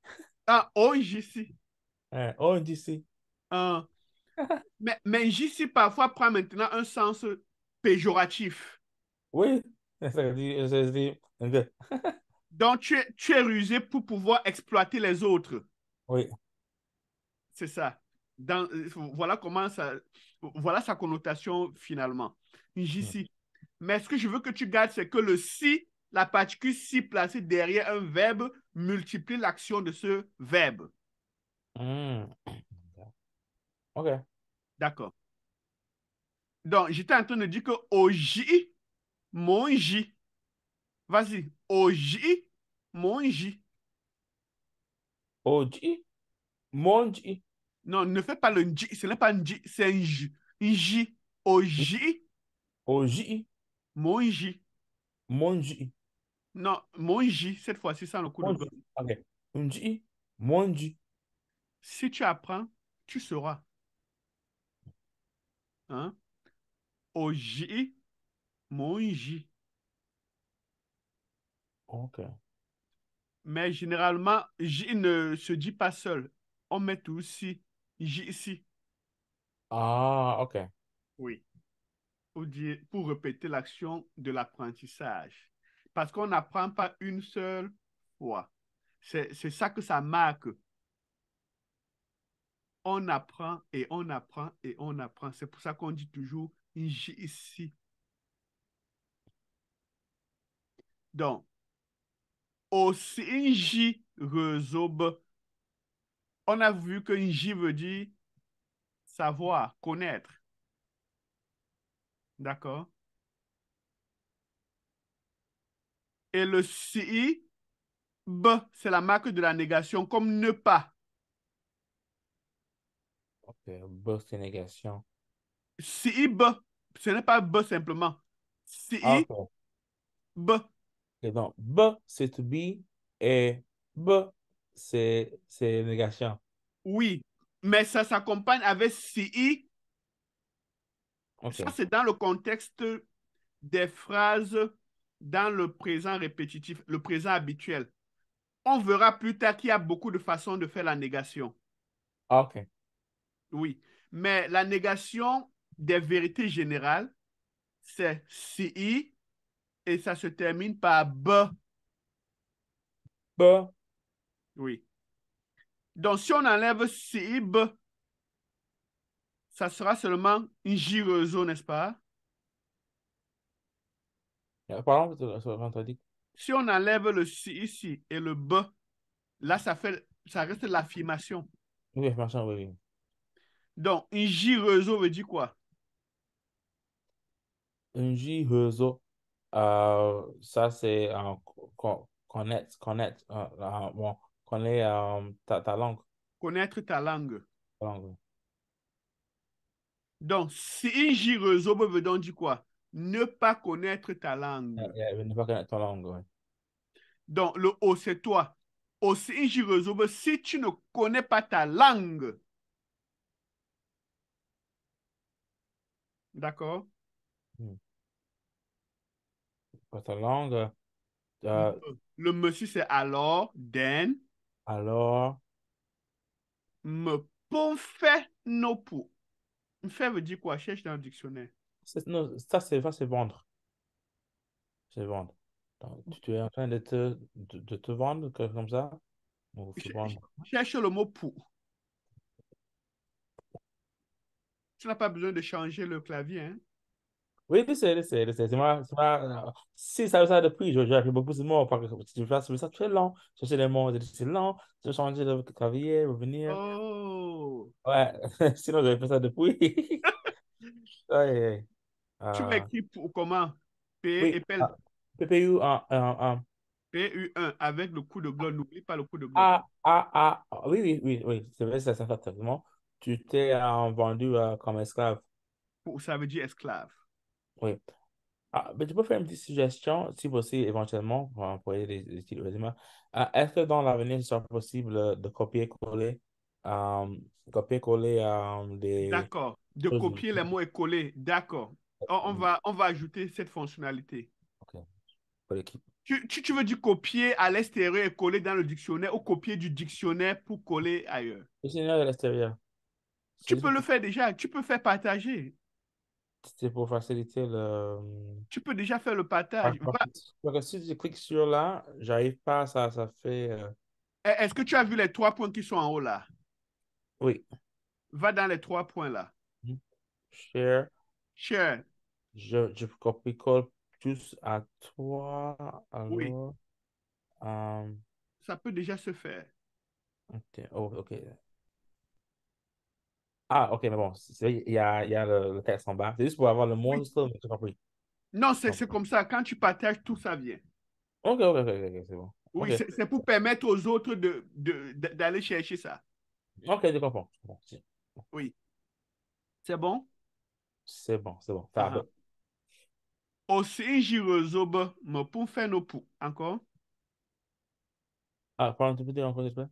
ah, au J si. Oh, d'ici. Hein. Mais J si parfois prend maintenant un sens péjoratif. Oui, ça dit un gars. Donc, tu es rusé pour pouvoir exploiter les autres. Oui. C'est ça. Voilà comment ça. Voilà sa connotation finalement. Mhm. Ici. Mais ce que je veux que tu gardes, c'est que le si, la particule si placée derrière un verbe, multiplie l'action de ce verbe. Mm. Ok. D'accord. Donc, j'étais en train de dire que au J, mon J. Vas-y. Au J, mon J. Oji, monji, Non, ne fais pas le J. Ce n'est pas un J, c'est un J. Un J. Au J, oji, mon J. monji, Non, mon J, cette fois-ci sans le coup de monji. glotte. Ok. Unji, monji. Si tu apprends, tu sauras. Hein? Au J, mon J. Ok. Mais généralement, J ne se dit pas seul. On met tout aussi J ici. Ah, ok. Oui. Pour répéter l'action de l'apprentissage. Parce qu'on n'apprend pas une seule fois. C'est ça que ça marque. On apprend et on apprend et on apprend. C'est pour ça qu'on dit toujours J ici. Donc, aussi un J résobe. On a vu qu'un J veut dire savoir, connaître. D'accord? Et le si, B, c'est la marque de la négation, comme ne pas. Ok, B, c'est négation. Si B, ce n'est pas B simplement. Ah, Si ok. B, Et donc, B, c'est to be et B, c'est négation. oui. Mais ça s'accompagne avec si. Ça, Ok. c'est dans le contexte des phrases dans le présent répétitif, le présent habituel. On verra plus tard qu'il y a beaucoup de façons de faire la négation. Ah, ok. Oui. Mais la négation des vérités générales, c'est si et ça se termine par B. B, Oui. Donc, si on enlève si, B, ça sera seulement un gireso, n'est-ce pas? pardon, t'as dit. Si on enlève le si ici et le B, là, ça reste l'affirmation. Oui, machin, oui, oui. Donc, un gireso veut dire quoi? Un J, réseau. Ça, c'est connaître, bon, connaître ta langue. Connaître ta langue. Ta langue. Donc, si un gireso veut donc dire quoi? Ne pas connaître ta langue. Ne pas connaître ta langue, ouais. Donc, le O, c'est toi. Aussi, un gireso, si tu ne connais pas ta langue, d'accord? Hmm. Pas ta langue. Euh, Le monsieur, c'est alors, then, alors, me pon fait no pou. Fait veut dire quoi? Cherche dans le dictionnaire. non, ça, c'est vendre. C'est vendre. Donc, tu es en train de te vendre, comme ça. Ou se vendre. Cherche le mot pou. Tu n'as pas besoin de changer le clavier, hein? Oui, si ça depuis, j'ai appris beaucoup de mots, parce que si je fais ça très lent, chercher les mots, c'est lent, je vais changer de clavier, revenir. Oh! Ouais, sinon j'avais fait ça depuis. Ouais, ouais. Tu Euh, m'écris pour comment? P oui, épelle PPU PU1 avec le coup de glotte. N'oublie pas le coup de glotte. oui, oui, oui, oui, c'est vrai, ça fait exactement. Tu t'es vendu comme esclave. Pour, ça veut dire esclave. Oui. Ah, ben, tu peux faire une petite suggestion, si possible, éventuellement, pour employer les styles résumés. Est-ce que dans l'avenir, ce sera possible de euh, copier-coller des D'accord. De choses copier les mots et coller. D'accord. On va ajouter cette fonctionnalité. ok, pour l'équipe? Tu veux dire copier à l'extérieur et coller dans le dictionnaire ou copier du dictionnaire pour coller ailleurs? Le Seigneur de l'extérieur, Tu peux le faire déjà. Tu peux faire partager. c'est pour faciliter Tu peux déjà faire le partage. Parce que si je clique sur là, j'arrive pas, ça fait. Est-ce que tu as vu les trois points qui sont en haut là? Oui. Va dans les trois points là. Share. Share. Je copie-colle tous à toi. Oui, Alors. euh, ça peut déjà se faire. ok. Oh, ok. Ah, ok, mais bon, il y a le texte en bas. C'est juste pour avoir le Oui. monstre, mais j'ai compris. Non, J'ai c'est compris. comme ça. Quand tu partages, tout ça vient. Ok, c'est bon. Ok, Oui, c'est pour permettre aux autres d'aller chercher ça. ok, je comprends. Bon, Oui. C'est bon? c'est bon. Uh-huh. Parfait. Aussi, jirozobe, me pour faire nos pou. Encore? Ah, pardon, tu peux dire encore, s'il te plaît?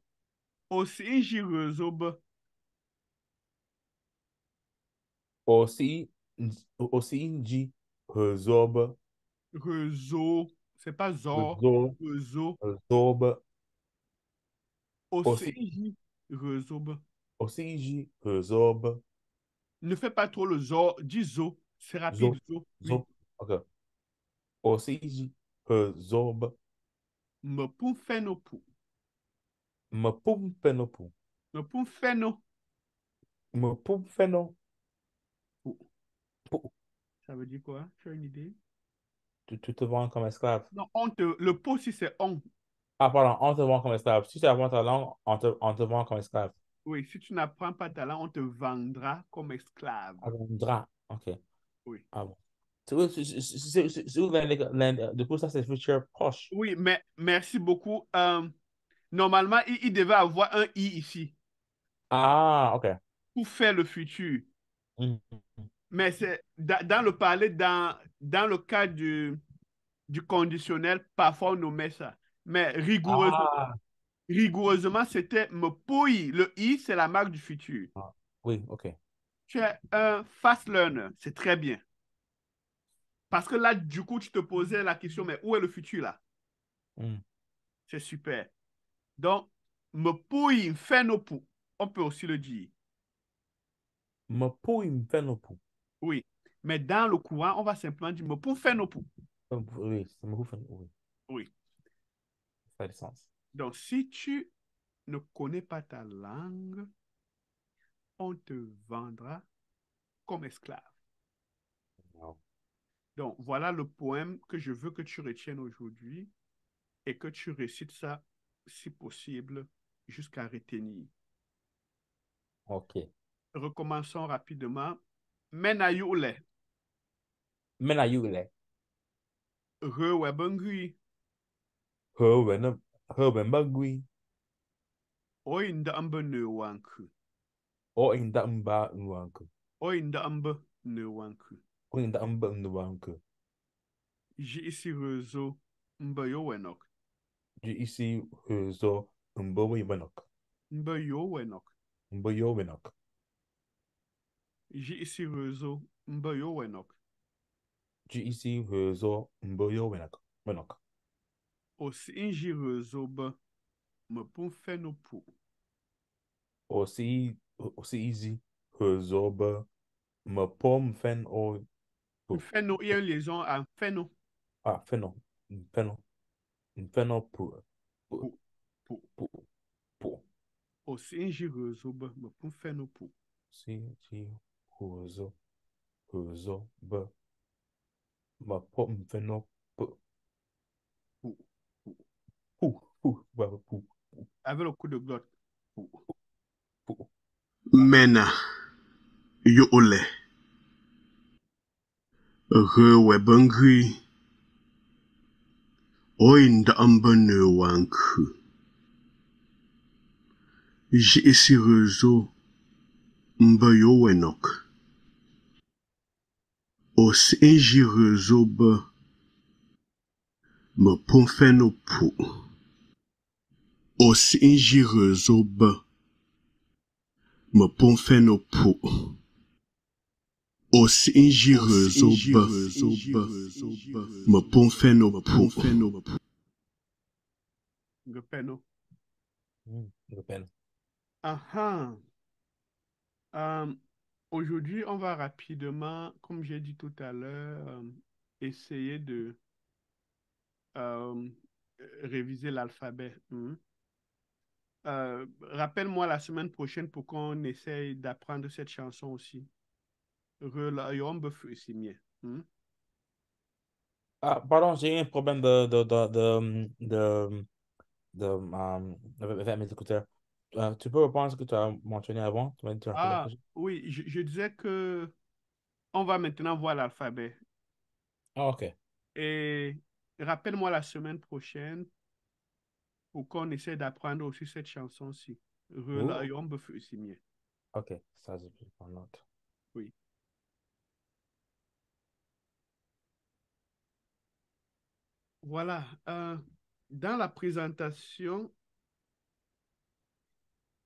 Aussi, jirozobe, Aussi, aussi, dit, résorbe, réseau. C'est pas zor, résorbe, réseau. résorbe, Aussi, aussi, réseau. aussi, dit, résorbe, Ne fais pas trop le zor, dis zo. C'est rapide, zo, zo. Oui. zo. Ok. Aussi, dit, résorbe, Me pour faire nos pou. me pompe no pou. Me pour faire nos Me pompe no pou. pou. Ça veut dire quoi? Tu as une idée? Tu te vends comme esclave. Non, on te, le pot, si c'est on. Ah, pardon, on te vend comme esclave. Si tu apprends ta langue, on te vend comme esclave. Oui, si tu n'apprends pas ta langue, on te vendra comme esclave. Ah, un drap. OK. Oui. Ah bon. C'est où du coup, ça, c'est futur proche. Oui, mais merci beaucoup. Normalement, il devait avoir un i ici. Ah, OK. pour faire le futur. Mhm. Mais c'est dans le parler, dans le cas du conditionnel, parfois on omet ça. Mais Ah, rigoureusement, c'était me pouille. Le I, c'est la marque du futur. ah, oui, ok. Tu es un fast learner, c'est très bien. Parce que là, du coup, tu te posais la question, mais où est le futur là? Mhm. C'est super. Donc, me pouille, fait nos poux. On peut aussi le dire. Mapu imfenopu. Oui. Mais dans le courant, on va simplement dire me pou, fait nos poux. Oui, c'est Mapu fen- oui, Oui. ça a du sens. Donc, si tu ne connais pas ta langue, on te vendra comme esclave. Wow. Donc, voilà le poème que je veux que tu retiennes aujourd'hui et que tu récites ça, si possible, jusqu'à retenir. Ok. Recommençons rapidement. Menayule, Mena yule. rewebengui, Herben, herben bagui. oinda ambe neuwanku, O inda mba nwanku. oinda ambe neuwanku. O inda mba nwanku. Ji isi rezo mbe yowenok, Ji isi hezo mbo wibenok. mbe yowenok. Mbo yo wenok. Ji isi rezo mbe yowenok. Ji isi hezo mbo yo wenok. Wenok. Osi inji rezo be me pun fe no pu. Osi izi hezo be me pom fen o pu. Fe no, il y a une liaison à fe no, Ah, feno. Feno. Feno pu. Pu. pu, pu. Pu. Pu. Osi inji rezo be me pun fe no pu. Si, si, hezo. Hezo be me pom fen o pu. Pu, pu. Pu. Pu. Pu. Pu. Avec le coup de glotte. Pu. Pu. Mena, yo ole, rewebengui, oinda ambe neuwanku. Ji isi rezo mbe yowenok. Osi inji rezo be me pun fe no pu. Osi inji rezo be me pun fe no pu. Osi inji rezo be me pun fe no pu. Gepeno. Repel. Aha. Euh, Aujourd'hui, on va rapidement, comme j'ai dit tout à l'heure, essayer de euh, réviser l'alphabet. Rappelle-moi la semaine prochaine pour qu'on essaye d'apprendre cette chanson aussi. Relayons simien. Ah, pardon, j'ai eu un problème avec mes écouteurs. Tu peux reprendre ce que tu as mentionné avant? Tu m'as dit que tu as fait la Ah, prochaine. oui, je disais que on va maintenant voir l'alphabet. Ah, ok. Et rappelle-moi la semaine prochaine pour qu'on essaie d'apprendre aussi cette chanson-ci. Ouh, Relayons simien. ok, ça, je peux prendre note. Oui. Voilà. Dans la présentation,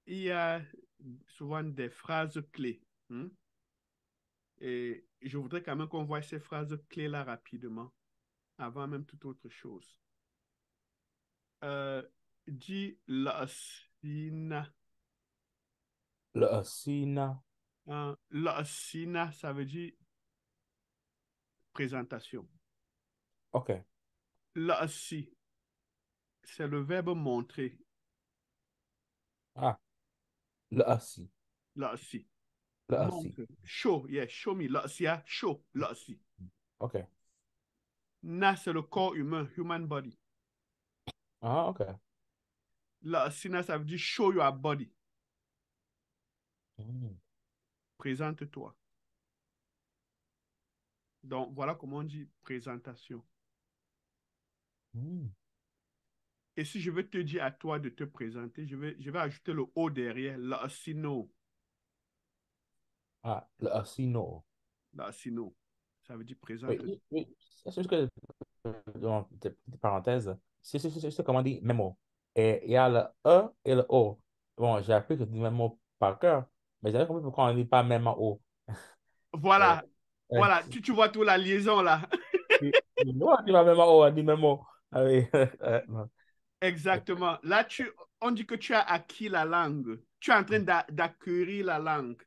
il y a souvent des phrases clés. Et je voudrais quand même qu'on voit ces phrases clés-là rapidement, avant même toute autre chose. Euh, Dis la sina. Le Sina. La sina, ça veut dire présentation. Ok. La si, c'est le verbe montrer. Ah, le Asi. La si. Le Asi. Montre. Show, yeah, show me. La si, show. La si. Ok. Na, c'est le corps humain, human body. Ah, ok. La sina, ça veut dire show your body. Mm. Présente-toi. Donc, voilà comment on dit présentation. Mm. Et si je veux te dire à toi de te présenter, je vais ajouter le O derrière, la sino. Ah, le asino. Là, sinon, ça veut dire présent Oui, tout. oui, oui. C'est juste que, dans petite parenthèse, c'est comment on dit mémo. Et il y a le E et le O. Bon, j'ai appris que tu dis mémo par cœur, mais j'avais compris pourquoi on ne dit pas mémo O. Euh, Voilà, ouais. voilà, tu vois toute la liaison là. On dit pas mémo O, on dit mémo. Ah oui. Non. Exactement. Là, on dit que tu as acquis la langue. Tu es en train d'acquérir la langue,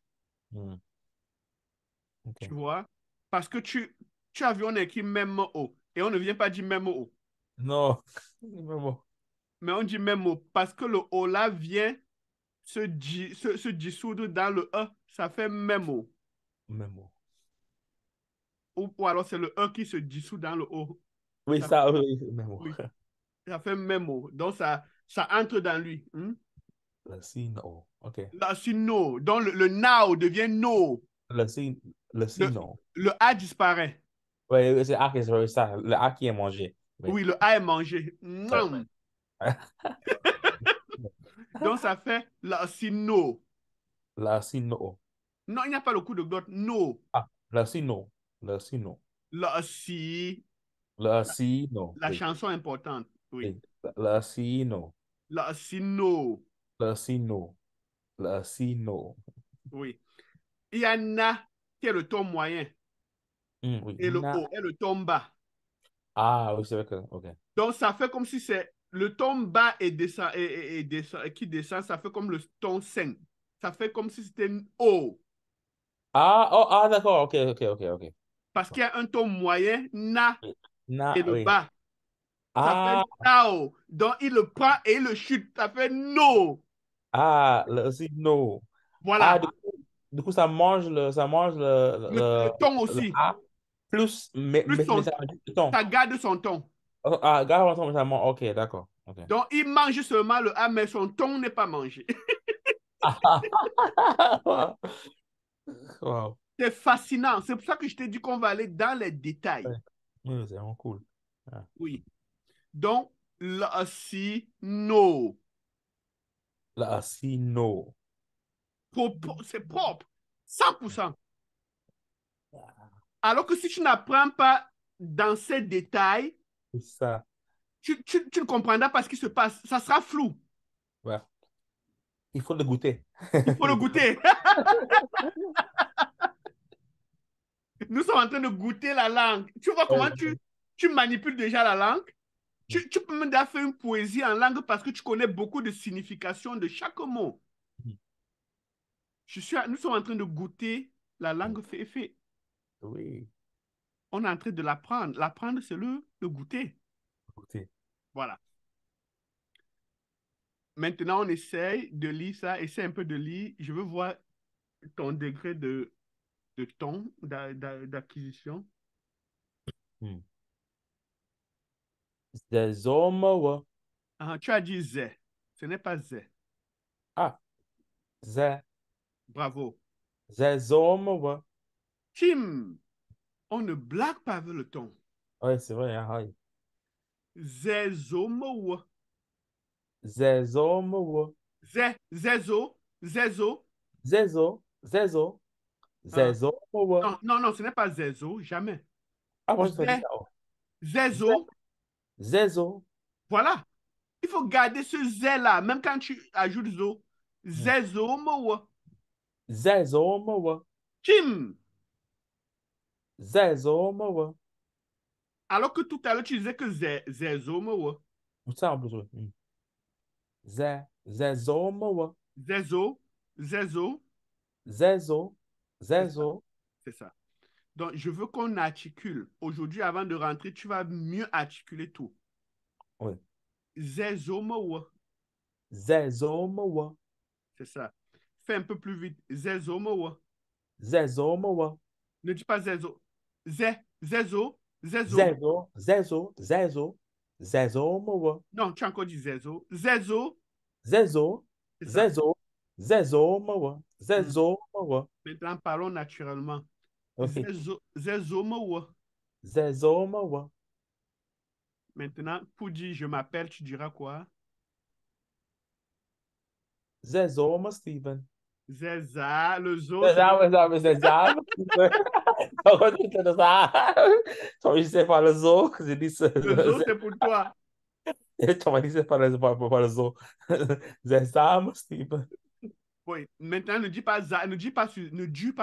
Hmm, tu ok. vois. Parce que tu as vu, on écrit même O. Et on ne vient pas dire même O. Non, mémo. Mais on dit même O parce que le O là vient se dissoudre dans le E. Ça fait même O. Mémo. Ou alors c'est le E qui se dissout dans le O. Oui, Ça, ça, oui, mémo. oui, ça fait même O. Donc ça entre dans lui. Hmm? Le sino. Ok. Là, c'est no. Donc le now devient no. Le, si, le Le, sino. le A disparaît. Oui, oui, c'est A qui est ça. Le A qui est mangé. Oui. Oui, le A est mangé. Ouais. Mouam. Donc ça fait la si no. La sino. Non, il n'y a pas le coup de glotte. No. Ah, la sino. La sino. La si. La sino. La Oui. chanson importante. Oui. Oui. La sino. La si no. La sino. La sino. Oui. Il y a na qui est le ton moyen Oui. et le Na. O est le ton bas. Ah, oui, c'est vrai que. Ok. Donc ça fait comme si c'est le ton bas qui descend, ça fait comme le ton 5. Ça fait comme si c'était un O. Ah, oh, ah, d'accord. Ok, ok, ok, ok. Parce qu'il y a un ton moyen, na, Oui. et Na, le oui. bas. Ça fait Ah, nao. Donc il le prend et il le chute. Ça fait no. ah, le sino. Ah, Voilà. du coup, ça mange Le ton le aussi. A plus, Plus mais son, ça rajoute le ton. ça garde son ton. Oh, ah, garde ton, ça mange. Ok, d'accord. Ok. Donc il mange seulement le A, mais son ton n'est pas mangé. Wow. C'est fascinant. C'est pour ça que je t'ai dit qu'on va aller dans les détails. Ouais. Oui, c'est vraiment cool. Ah. Oui. Donc, là aussi, no. Le asino. C'est propre. 100%. Alors que si tu n'apprends pas dans ces détails, C'est ça. tu ne comprendras pas ce qui se passe. Ça sera flou. Ouais. Il faut le goûter. Il faut le goûter. Nous sommes en train de goûter la langue. Tu vois comment tu manipules déjà la langue. Tu peux même faire une poésie en langue parce que tu connais beaucoup de significations de chaque mot. Nous sommes en train de goûter la langue fait fait. Oui, On est en train de l'apprendre. L'apprendre, c'est le goûter. goûter. Voilà. Maintenant, on essaye de lire ça. Essaye un peu de lire. Je veux voir ton degré de ton, d'acquisition. Hmm. Zezomowa. Ah, tu as dit zé. Ce n'est pas zé. Ah, ze, Bravo. zezomowa. Tim, on ne blague pas avec le ton. Oui, c'est vrai. Ah, oui. Zézomo. Zezomowa. Zézo, zézo. Zezo, zezo, Ah, zezomowa. non, non, non, ce n'est pas zézo, jamais. Ah, moi, je te dis Zé, ça. Oh. Ze- zézo, Zezo. voilà. Il faut garder ce zé-là, même quand tu ajoutes zo. Hmm. Zézomo. Zezomowa. Tim. Zezomowa. Alors que tout à l'heure, tu disais que zézomo. Ça, en plus, oui. Zezomowa. Zézo, zézo. Zezo, C'est ça, zezo. c'est ça. Donc, je veux qu'on articule. Aujourd'hui, avant de rentrer, tu vas mieux articuler tout. Oui. Zézomo. Zezomowa. C'est ça. Fais un peu plus vite. Zézomo. Zezomowa. Ne dis pas zézo. Zézo, zézo. Zezo, zezo, zezo, zezomowa. Non, tu as encore dit zézo. Zézo, Zezo, c'est ça. zezo, zezomowa. Hmm. Zezomowa. Maintenant, parlons naturellement. Oui. Zézomo. Zezomowa. Maintenant, pour dire je m'appelle, tu diras quoi? Zezoma Steven. Zéza, le zoo, c'est le... Sésame, sésame. Pourquoi tu fais ça? Je sais pas le zoo. J'ai dit Le zoo, c'est pour toi. tu m'as dit c'est pas pas le zoo. Sésame, Steve. Oui. Maintenant, ne dis pas za, ne dis pas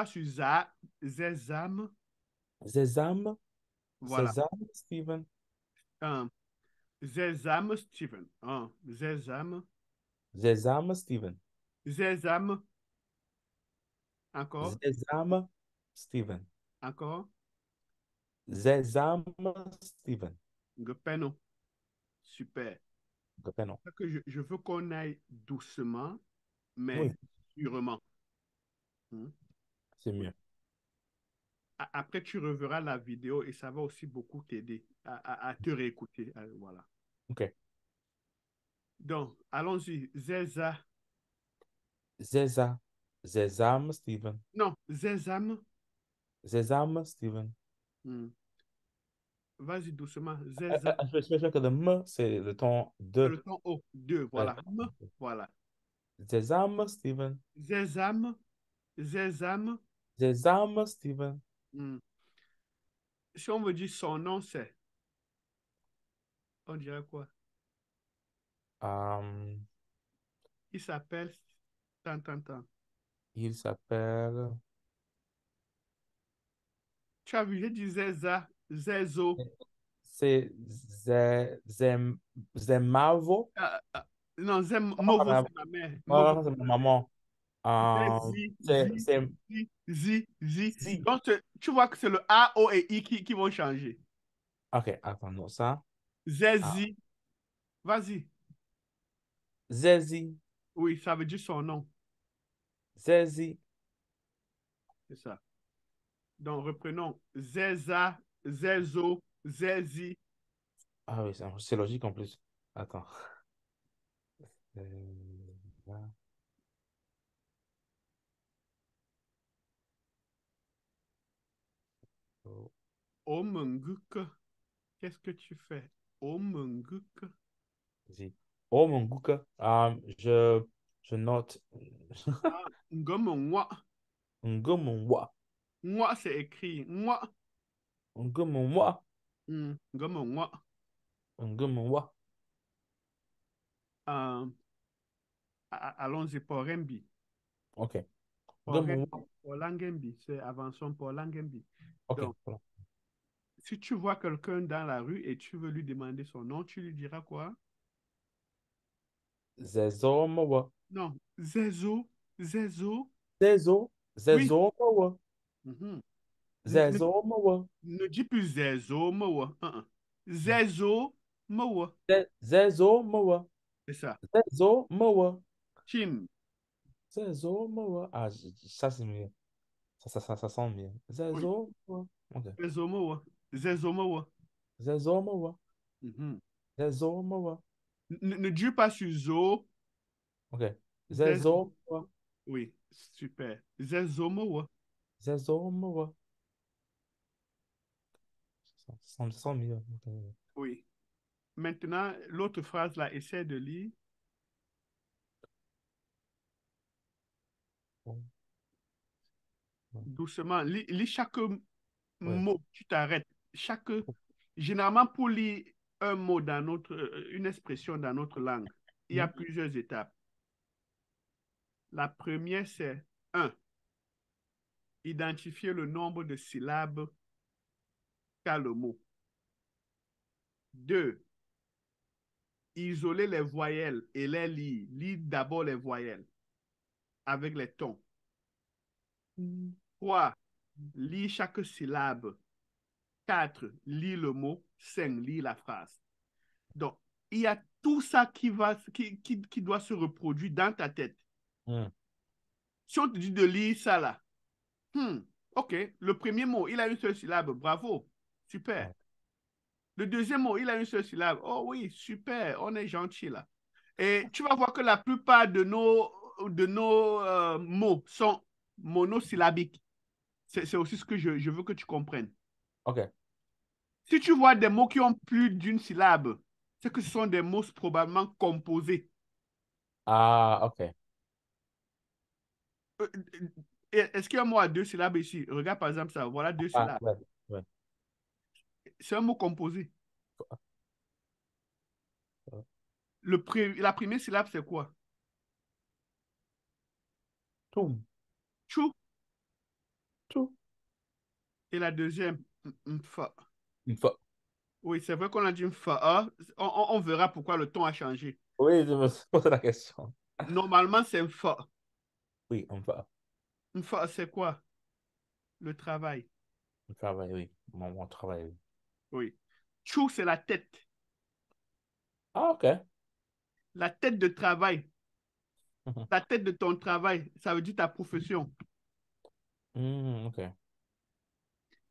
sur za, zézame. Sésame, Voilà. sésame, Steven. Un. Zézame, Steven. Un. Zézame. Sésame, Steven. Zézame. Encore. Sésame, Steven. Encore. Sésame, Steven. Gopeno. Super. Ok, non. Je veux qu'on aille doucement, mais Oui, sûrement. Hmm. c'est Oui. mieux. Après, tu reverras la vidéo et ça va aussi beaucoup t'aider à te réécouter. Voilà. Ok. Donc, allons-y. Zéza. Zéza. Sésame, Steven. Non, zézame. Sésame, Steven. Hmm. Vas-y doucement. Zéza. Je fais que le M, c'est le ton C'est 2. le ton O. Deux. Voilà. M. Voilà. Sésame, Steven. Zézame. Zézame. Sésame, Steven. Hmm. Si on me dit son nom, c'est. On dirait quoi? Euh, Il s'appelle. Tant, tant, tant. il s'appelle. Tu as vu, j'ai dit Zéza. Zézo. C'est Zemavo. Non, Zem Oh, Movo, c'est ma mère. Movo, oh, c'est c'est ma ma mère. maman. Zi, C'est zi, c'est zi, zi, zi. Zi. Donc, tu vois que c'est le A, O et I qui vont changer. Ok, attends, non, ça. Ah, Zézi. Vas-y. Zézi. Oui, ça veut dire son nom. Zézi. C'est ça. Donc, reprenons. Zéza, Zézo, Zézi. Ah oui, c'est logique en plus. Attends. Là. Oh, Omenguk. Qu'est-ce que tu fais? Omenguk. Zi. Oh mon Google. Je note. Ah, Ngomongwa. Ngomongwa. Moi, c'est écrit. Moi. Ngomongwa. Ngomongwa. Ngomongwa. Euh, allons-y pour Rembi. Ok. Pour Ngomongwa. Rembi. Pour Langembi. C'est avançons pour Langembi. Ok. Donc, Voilà. si tu vois quelqu'un dans la rue et tu veux lui demander son nom, tu lui diras quoi? Zezomowa. Non, Zézo, Zézo. Zezo. Oui. Zezomowa. Mhm. Ne, Zezomowa. ne dis plus Zézo, Mowa. Zézo, Mowa. Zezomowa. C'est ça. Zezomowa. Chim. Zezomowa. Ah, ça c'est mieux. Ça sent bien. Oui. Zezomowa. Ok. Zézo, Mowa. Zézo, Mowa. Zezomowa. Mhm. Zezomowa. Ne dis pas sur Zo. Ok. Zézo. Zezomowa. Oui, super. Zézo, Mowa. Zezomowa. Ça sent mieux. Ok. Oui. Maintenant, l'autre phrase là, essaie de lire Bon, bon, doucement. Lis chaque ouais. mot, tu t'arrêtes. Généralement, pour lire un mot dans une expression dans notre langue, il y a Hmm, plusieurs étapes. La première, c'est un, identifier le nombre de syllabes qu'a le mot. 2, isoler les voyelles et les lire. Lire d'abord les voyelles avec les tons. 3, lire chaque syllabe. 4, lire le mot. 5, lire la phrase. Donc, il y a tout ça qui doit se reproduire dans ta tête. hmm, Si on te dit de lire ça là, hmm, ok, le premier mot, il a une seule syllabe, bravo, super. ouais. Le deuxième mot, il a une seule syllabe, oh oui, super, on est gentil là. Et tu vas voir que la plupart de nos mots sont monosyllabiques. C'est aussi ce que je veux que tu comprennes. Ok. Si tu vois des mots qui ont plus d'une syllabe, c'est que ce sont des mots probablement composés. Ah, ok. Euh, Est-ce qu'il y a un mot à deux syllabes ici? Regarde par exemple ça. Voilà deux Ah, syllabes. ouais, ouais. C'est un mot composé. Euh, La première syllabe, c'est quoi? Tout, Chou. tout. Et la deuxième, fa. Une fois. Oui, c'est vrai qu'on a dit fa. On verra pourquoi le ton a changé. Oui, je me suis posé la question. Normalement, c'est un fa. Oui, on va. Un fa, c'est quoi? Le travail. On travaille, oui. Mon travail, oui. Oui. Chou, c'est la tête. Ah, ok. La tête de travail. La tête de ton travail, ça veut dire ta profession. Ok.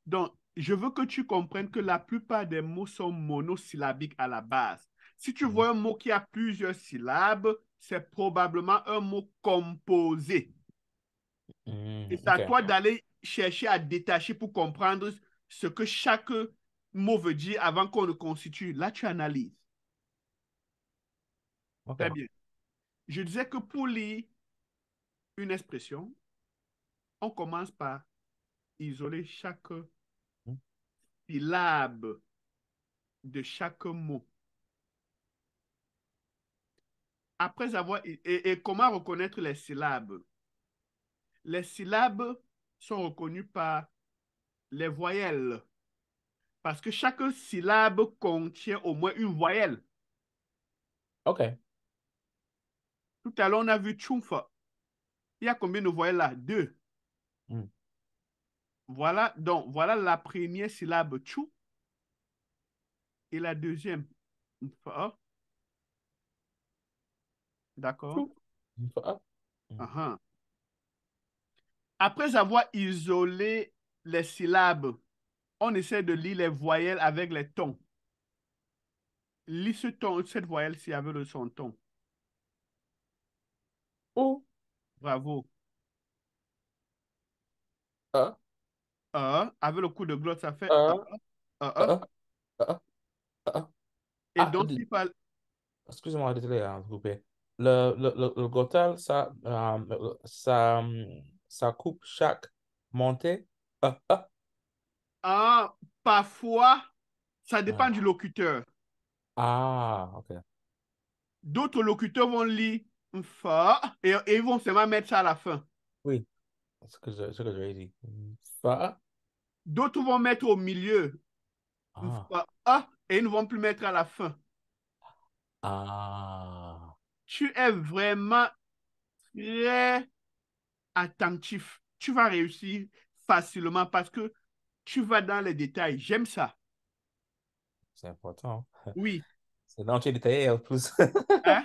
Donc, je veux que tu comprennes que la plupart des mots sont monosyllabiques à la base. Si tu Mhm. vois un mot qui a plusieurs syllabes, c'est probablement un mot composé. Et c'est à Ok. toi d'aller chercher à détacher pour comprendre ce que chaque mot veut dire avant qu'on le constitue. Là, tu analyses. Très Ok. bien. Je disais que pour lire une expression, on commence par isoler chaque Mhm. syllabe de chaque mot. Après avoir... Et comment reconnaître les syllabes? Les syllabes sont reconnues par les voyelles. Parce que chaque syllabe contient au moins une voyelle. Ok. Tout à l'heure, on a vu tchoumfa. Il y a combien de voyelles là? Deux. Mm. Voilà, donc voilà la première syllabe tchou et la deuxième fa. D'accord? Tout. Une fois. Mm. Uhum. Après avoir isolé les syllabes, on essaie de lire les voyelles avec les tons. Lis ce ton, cette voyelle-ci avec le son ton. Ou, Bravo. ah, Avec le coup de glotte, ça fait ah, euh. ah, ah, ah. Et Ah, donc, il parle. excusez-moi, désolé, hein, s'il vous plaît. Le glottal, ça coupe chaque montée. Ah. Ah, parfois, ça dépend du Ah, locuteur. ok. D'autres locuteurs vont lire fa et ils vont seulement mettre ça à la fin. Oui, ce que j'avais dit. Fa. D'autres vont mettre au milieu Ah, fa et ils ne vont plus mettre à la fin. ah, Tu es vraiment très attentif. Tu vas réussir facilement parce que tu vas dans les détails. J'aime ça. c'est important. Oui, C'est l'entrée détaillée en plus. hein?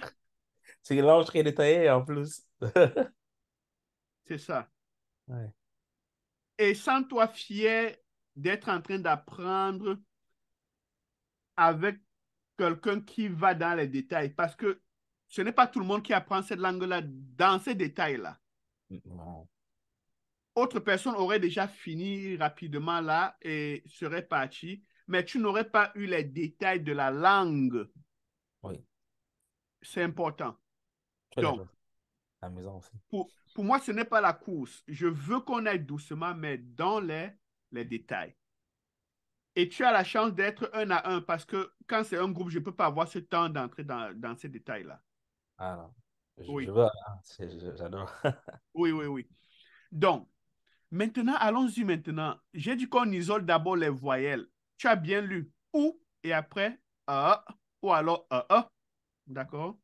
C'est l'entrée détaillée en plus. C'est ça. Ouais. Et sens-toi fier d'être en train d'apprendre avec quelqu'un qui va dans les détails parce que ce n'est pas tout le monde qui apprend cette langue-là dans ces détails-là. Bon, Autre personne aurait déjà fini rapidement là et serait parti, mais tu n'aurais pas eu les détails de la langue. oui, C'est important. très Donc, important. La maison aussi. pour moi, ce n'est pas la course. Je veux qu'on aille doucement, mais dans les détails. Et tu as la chance d'être un à un parce que quand c'est un groupe, je ne peux pas avoir ce temps d'entrer dans ces détails-là. Alors, je Oui, veux, hein, j'adore. oui, oui, oui. Donc, maintenant, allons-y maintenant. J'ai dit qu'on isole d'abord les voyelles. Tu as bien lu ou et après ou alors d'accord?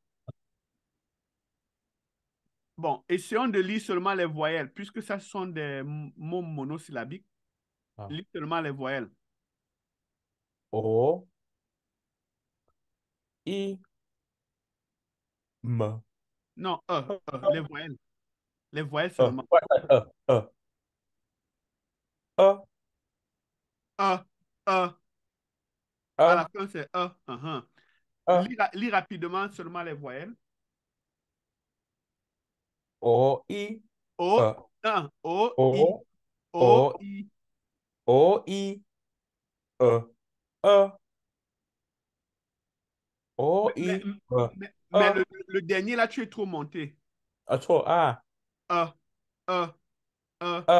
Bon, essayons de lire seulement les voyelles puisque ça sont des mots monosyllabiques. Ah. Lis seulement les voyelles. O, I, M. Non, les voyelles. Les voyelles E, seulement. ouais, E, Euh, euh, à E, la fin, c'est uh-huh. E, Lis rapidement seulement les voyelles. O, I, O, E. I, O, O, O, I. O, I, E. E, O, Mais, mais, I, E. mais E. le dernier là, tu es trop monté. Attends, ah. Euh. E, E, E,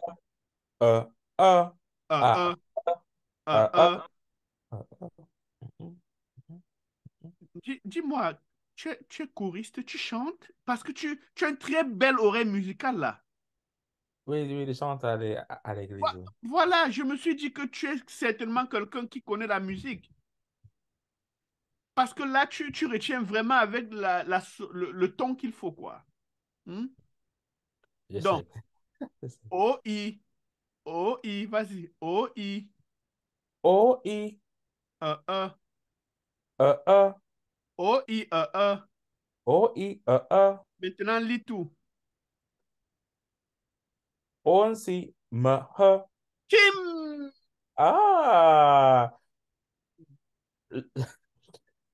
E, E, E, A, E, E, E, E, E. Dis-moi, tu es choriste, tu chantes? Parce que tu as une très belle oreille musicale là. Oui, oui, les chants à l'église, oui. Voilà, je me suis dit que tu es certainement quelqu'un qui connaît la musique. Parce que là, tu retiens vraiment avec le ton qu'il faut, quoi. Hmm? Donc, J'essaie. O-I, O-I, vas-y, O-I, O, I, E, E, E, O-I, E. O, I, E, E, Maintenant, lis tout. O, Si, M, H. Kim! Ah!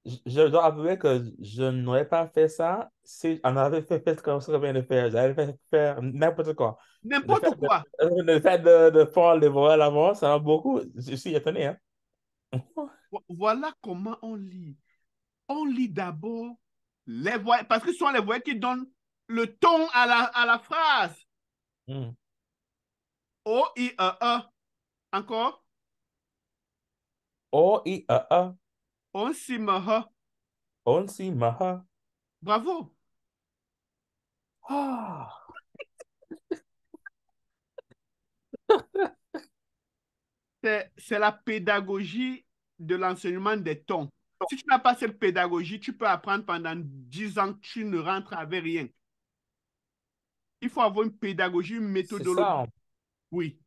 Je dois avouer que je n'aurais pas fait ça si on avait fait ce qu'on vient de faire. J'avais fait faire n'importe quoi. Le fait N'importe quoi. le fait de prendre les voix à l'avant, ça m'a beaucoup. Je suis étonné, hein. Voilà comment on lit. On lit d'abord les voyelles, parce que ce sont les voyelles qui donnent le ton à la phrase. Hmm. O-I-E-E. Encore. O, I, E, E, On s'y me. On, Si, M, H. Bravo. Ah! C'est la pédagogie de l'enseignement des tons. Si tu n'as pas cette pédagogie, tu peux apprendre pendant 10 ans que tu ne rentres avec rien. Il faut avoir une pédagogie, une C'est ça, méthodologie. hein. Oui,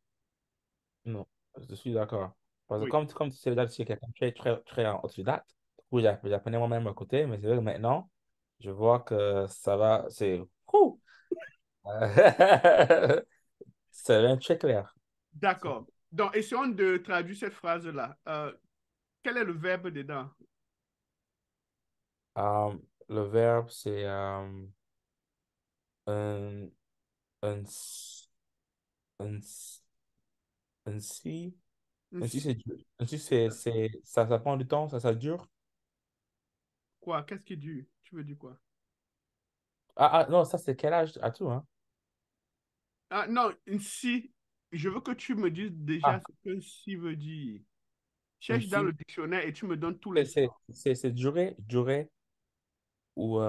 Non, je suis d'accord. Parce que oui. comme tu sais déjà, tu es quelqu'un de très, très, très autodidacte, du coup, j'apprenais moi-même à côté, mais c'est vrai que maintenant, je vois que ça va, c'est... Ouh! C'est vraiment très clair. D'accord. Donc, essayons de traduire cette phrase-là. Quel est le verbe dedans? Le verbe, c'est un, un, s- un, s- un si. Un si, ça prend du temps, ça dure. Quoi? Qu'est-ce qui dit? Tu veux dire quoi? Non, ça, c'est quel âge à tout, hein? Ah, non, une si. Je veux que tu me dises déjà Ah, ce qu'un si veut dire. un Cherche dans le si, dictionnaire et tu me donnes tous les sens. c'est durer, ou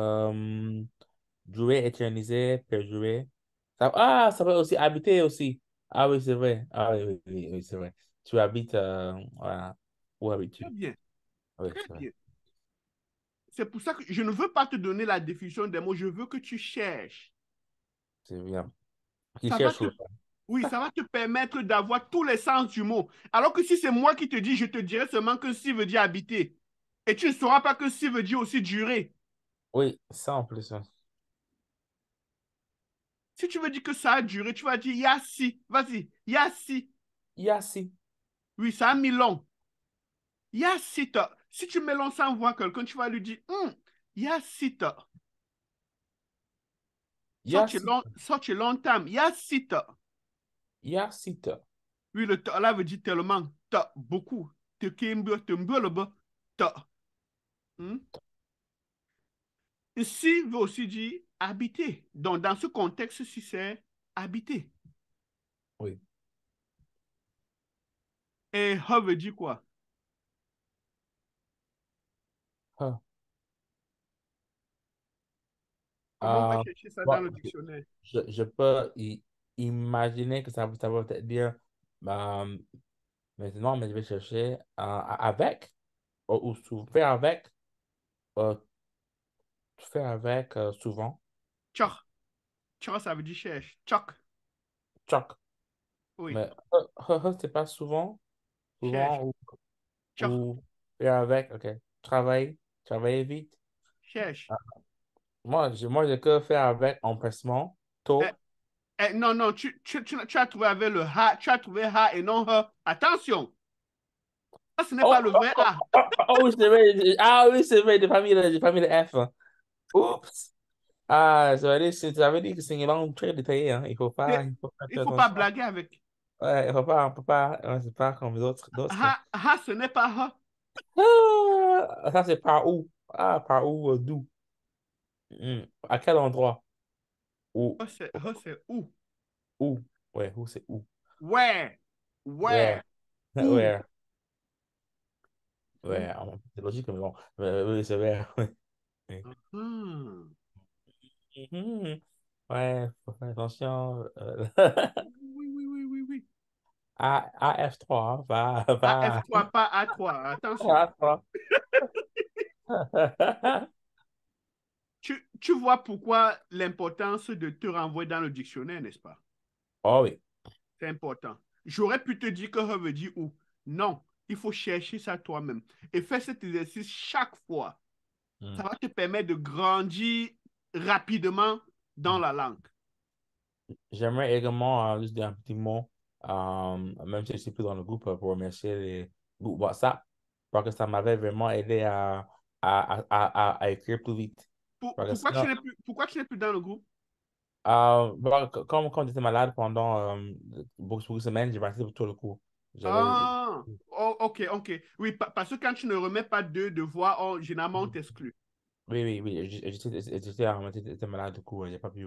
jouer, éterniser, perdurer. Ça va aussi habiter aussi. Ah oui, c'est vrai. Ah oui, oui, oui, oui, c'est vrai. Tu habites, voilà. Où Très habites-tu? bien, Oui, très c'est vrai. bien. C'est pour ça que je ne veux pas te donner la définition des mots, je veux que tu cherches. C'est bien. Qui Ça va cherche te, où? oui, ça va te permettre d'avoir tous les sens du mot. Alors que si c'est moi qui te dis, je te dirai seulement que si veut dire habiter. Et tu ne sauras pas que si veut dire aussi durer. Oui, ça en plus, hein. Si tu veux dire que ça a duré, tu vas dire yassi. Vas-y, yassi. Yassi. Oui, ça a mis long. Yassita. Si tu mets long sans voir quelqu'un, tu vas lui dire yassita. Yassi. Sorti longtemps. Yassita. Yassita. Oui, le ta là veut dire tellement. Ta, beaucoup. Te kimbe, te mbe le ba. Ta. Hmm? Si veut aussi dire habiter. Donc, dans ce contexte-ci, c'est habiter. Oui. Et ha veut dire quoi? Ah. Comment on va Euh, chercher ça dans bon, le dictionnaire? je peux imaginer que ça veut peut-être dire euh, maintenant, mais je vais chercher avec ou faire avec, euh, faire avec souvent. Tchok. Tchok, ça veut dire cherche. Tchok. Choc. Oui. Mais c'est pas souvent, Cherche. souvent Tchok. ou faire avec, ok. Travailler vite. Cherche. Ah, moi, j'ai que faire avec empressement, Eh, tôt. non, non, tu as trouvé avec le ha, tu as trouvé ha et non ha. Attention, ça, ce n'est pas Oh, le oh, vrai oh, ha. oh, oh, oui, c'est vrai. Ah oui, c'est vrai, de famille de F. Oups. Ah, ça veut dire que c'est une langue très détaillée, hein. C'est- Il faut Il faire ne faut pas attention. blaguer avec. Ouais, on peut pas, ouais, c'est pas comme d'autres. Ha, ce n'est pas ha. Ça, c'est par où? Ah, par où, d'où? À quel endroit? Où? Ha, c'est où. Où? Ouais, où c'est où? Where? Where? Where? Où? Where? Hmm. Ouais, c'est logique, mais bon. Oui, c'est where. Oui. Hmm. Mhm. Ouais, faut faire attention. Oui, oui, oui, oui, oui. AF3, va. AF3, pas A3, attention. A3. Tu vois pourquoi l'importance de te renvoyer dans le dictionnaire, n'est-ce pas? Oh oui. C'est important. J'aurais pu te dire que ça veut dire où. Non, il faut chercher ça toi-même. Et faire cet exercice chaque fois. Ça Mm. va te permettre de grandir rapidement dans la langue. J'aimerais également juste dire un petit mot, même si je ne suis plus dans le groupe, pour remercier les groupes WhatsApp, parce que ça m'avait vraiment aidé à écrire plus vite. Parce que sinon, Pourquoi tu n'es plus dans le groupe? bon, comme j'étais malade pendant beaucoup de semaines, j'ai raté tout le cours. J'avais. Ah, oh, ok, ok. Oui, parce que quand tu ne remets pas deux devoirs, généralement, on t'exclut. Oui, oui, oui, j'étais malade, du coup, j'ai pas pu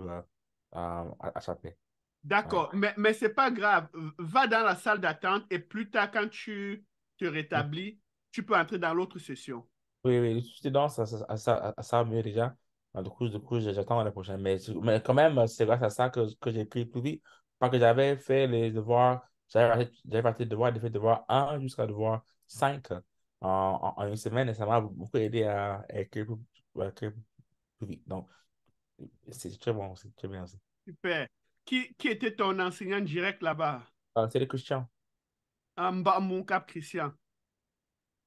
attraper. Ouais. D'accord, mais c'est pas grave. Va dans la salle d'attente et plus tard, quand tu te rétablis, tu peux entrer dans l'autre session. Oui, oui, les students, ça mieux déjà. Du coup, j'attends la prochaine. Mais quand même, c'est grâce à ça que j'ai pris plus vite. Parce que j'avais fait les devoirs, j'avais parti de devoir, des devoirs 1 jusqu'à devoir 5 en une semaine et ça m'a beaucoup aidé à écrire plus vite. Donc, c'est très bon, c'est très bien aussi. Super. Qui était ton enseignant direct là-bas? C'est les Christians. Mon cap Christian.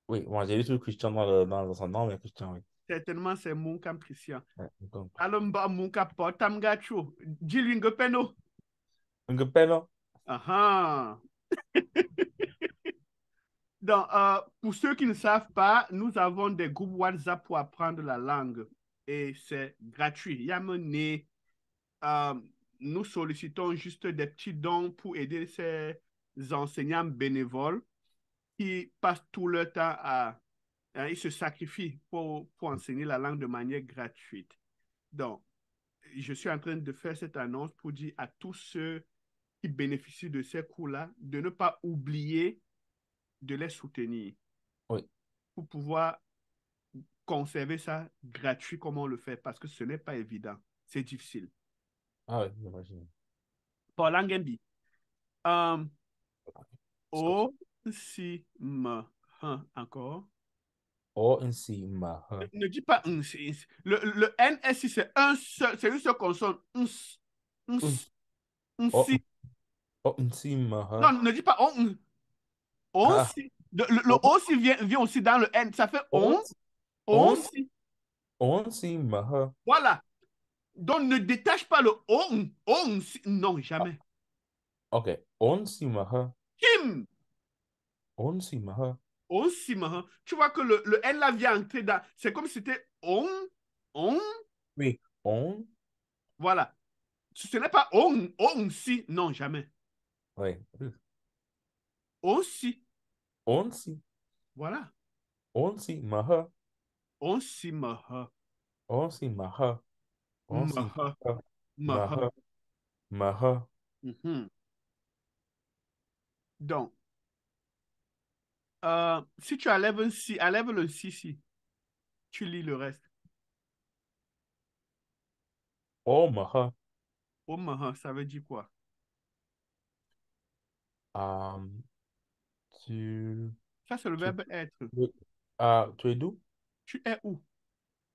Oui, moi j'ai lu tout Christian dans son nom, mais Christian, oui. Certainement, c'est mon cap Christian. Ouais, donc, Alors, mon cap Portam Gacho. Dis-lui que peno. donc, pardon. Ah ah. Donc, pour ceux qui ne savent pas, nous avons des groupes WhatsApp pour apprendre la langue et c'est gratuit. Yamene, euh, nous sollicitons juste des petits dons pour aider ces enseignants bénévoles qui passent tout leur temps ils se sacrifient pour enseigner la langue de manière gratuite. Donc, je suis en train de faire cette annonce pour dire à tous ceux qui bénéficient de ces cours-là de ne pas oublier de les soutenir Oui. pour pouvoir conserver ça gratuit comme on le fait parce que ce n'est pas évident. C'est difficile. Ah oui, j'imagine. Pour l'angembi, um, Scotch. O, si, me, hein, encore. O in C, ma. Ne dis pas un, le N, S, c'est un seul, c'est une seule consonne. Un, Un. O, si. o in C, ma. Non, ne dis pas on. On, Ah, si. Le on, O si vient aussi dans le N. Ça fait on, on, on, si. on C, ma. Voilà. Donc, ne détache pas le on, si. Non, Ah, jamais. ok. On C, ma. Kim. On C, ma. On si, hein. Tu vois que le N là vient entrer dans. C'est comme si c'était on. Oui. On. Voilà. Ce n'est pas on si. Non, jamais. Oui. On si. On C. Voilà. On C, ma. On si, hein. On C, ma. On C, Hein. ma. Hein. Ma. Ma. Mhm. Donc, si tu enlèves le si, si, tu lis le reste. O, ma. Oh, hein, ça veut dire quoi? Um, tu, Ça, c'est le tu, verbe être. tu es d'où? Tu es où?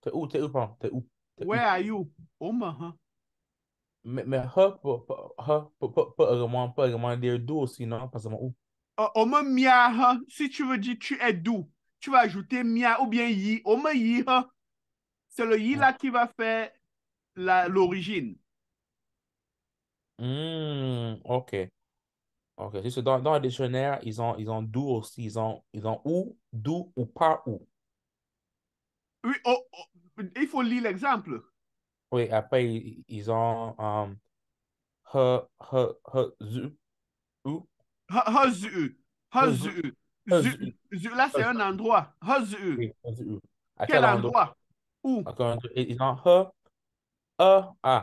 T'es où, pardon? T'es où? T'es Where où? are you? Oh, hein. Mais peut également dire d'où aussi, non? Pas seulement où. Au moins, mia, hein, si tu veux dire tu es d'où, tu vas ajouter mia ou bien yi. Au moins, yi, hein. C'est le yi là qui va faire l'origine. Ok. Ok. C'est que dans le dictionnaire, ils ont d'où aussi. Ils ont où, d'où ou par où. Oui, il faut lire l'exemple. Oui, après, ils ont he, zu, où, Ha, ha, zu. Ha, zu, zu. Zu, zu, zu, là, c'est un endroit. Ha, zu. oui, zu. À Quel quel endroit? endroit? Où? Encore un truc. Ils ont he, a, he,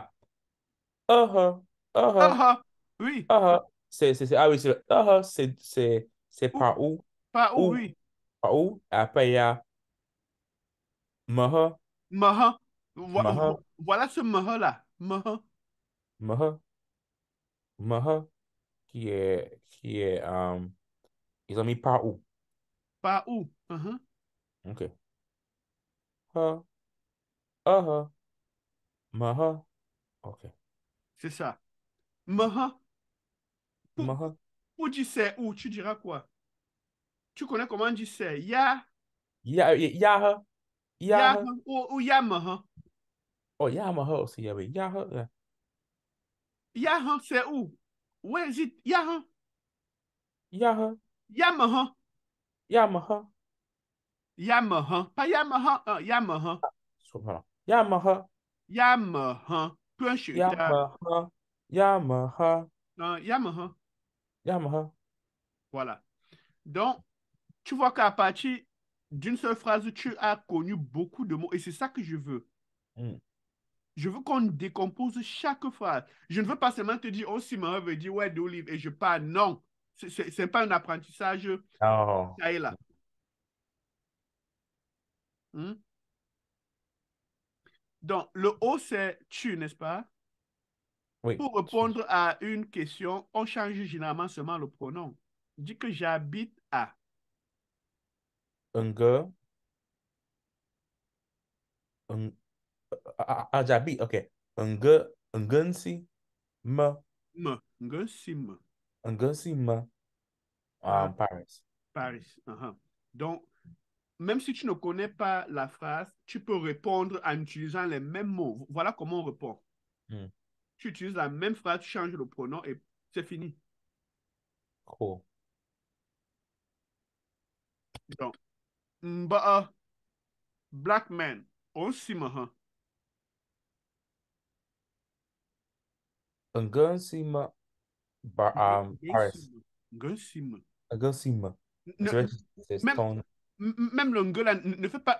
Ha, he. ha. Oui. Ah oui, c'est Où? par où? Pas où, Où? oui. Par où? Après, il y a Maha, Maha. Maha, Voilà ce Maha-là. Maha. Maha, Maha, ils ont mis par où? Pas où. Mhm. OK. Ha, aha, Maha, OK. C'est ça. Maha. Pour, Maha, pour dire c'est où, tu diras quoi? Tu connais comment on dit c'est? Ya, Yaha, ya, Yaha. ou ya Maha. Oh, Yamaha aussi, yeah, oui. Yaha, yeah. Ya, c'est où? Where is it? Ya, Yaha, Yamaha. Yamaha. Yamaha. Pas Yamaha. Yamaha. Voilà. Yamaha, Yamaha. Point sur ta. Yamaha, Yamaha, Yamaha. Yamaha. Voilà. Donc, tu vois qu'à partir d'une seule phrase, tu as connu beaucoup de mots. Et c'est ça que je veux. Mm. Je veux qu'on décompose chaque phrase. Je ne veux pas seulement te dire, oh, Simon veut dire, ouais, d'olive, et je pars. Non. C'est pas un apprentissage Oh, ça et là. Hmm? Donc, le O, c'est tu, n'est-ce pas? oui. Pour répondre à une question, on change généralement seulement le pronom. Dis que j'habite à. Un gars, un, j'habite, OK. Un gars si, ma, Sim. un gars si, ma, Ah, Paris. Paris. Uh-huh. Donc, même si tu ne connais pas la phrase, tu peux répondre en utilisant les mêmes mots. Voilà comment on répond. Mm. Tu utilises la même phrase, tu changes le pronom et c'est fini. Cool. Donc, Mba'a, black man, on simaha. Un gars si, ma, Paris. Ngen sima. Un gars si, ma. Ne- C'est vrai que c'est Même, stone. même le nge là, ne fais pas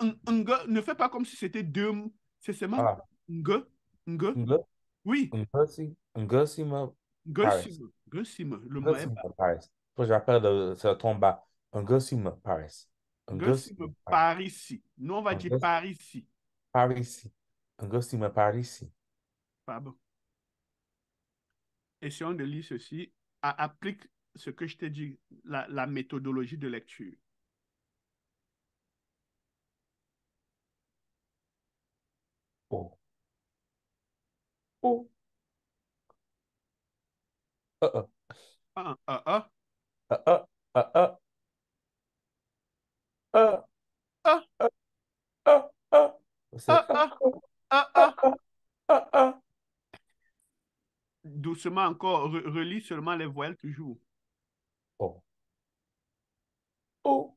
ne fais pas comme si c'était deux mots. C'est seulement Ah, nge, nge. un gars, Oui, un gars si, ma, ngen Paris. sima. Ngen sima. Le Un gars mot si, est ma, bas. Paris. Faut que je rappelle de ce ton bas. Un gars si, ma, Paris. Un Ngen gars si, sima ma, Paris. par ici. Nous, on va Un dire gars, par ici. Paris. Un gars si, ma, Paris. Pardon. Essayons de lire ceci. Applique ce que je t'ai dit, la méthodologie de lecture. Oh, oh, uh, Ah, ah, ah, uh, uh, uh, uh, uh, ah, uh, uh, uh. C'est ah, ah, ah, uh, ah. uh, uh. Doucement encore, relis seulement les voyelles toujours. Oh, oh,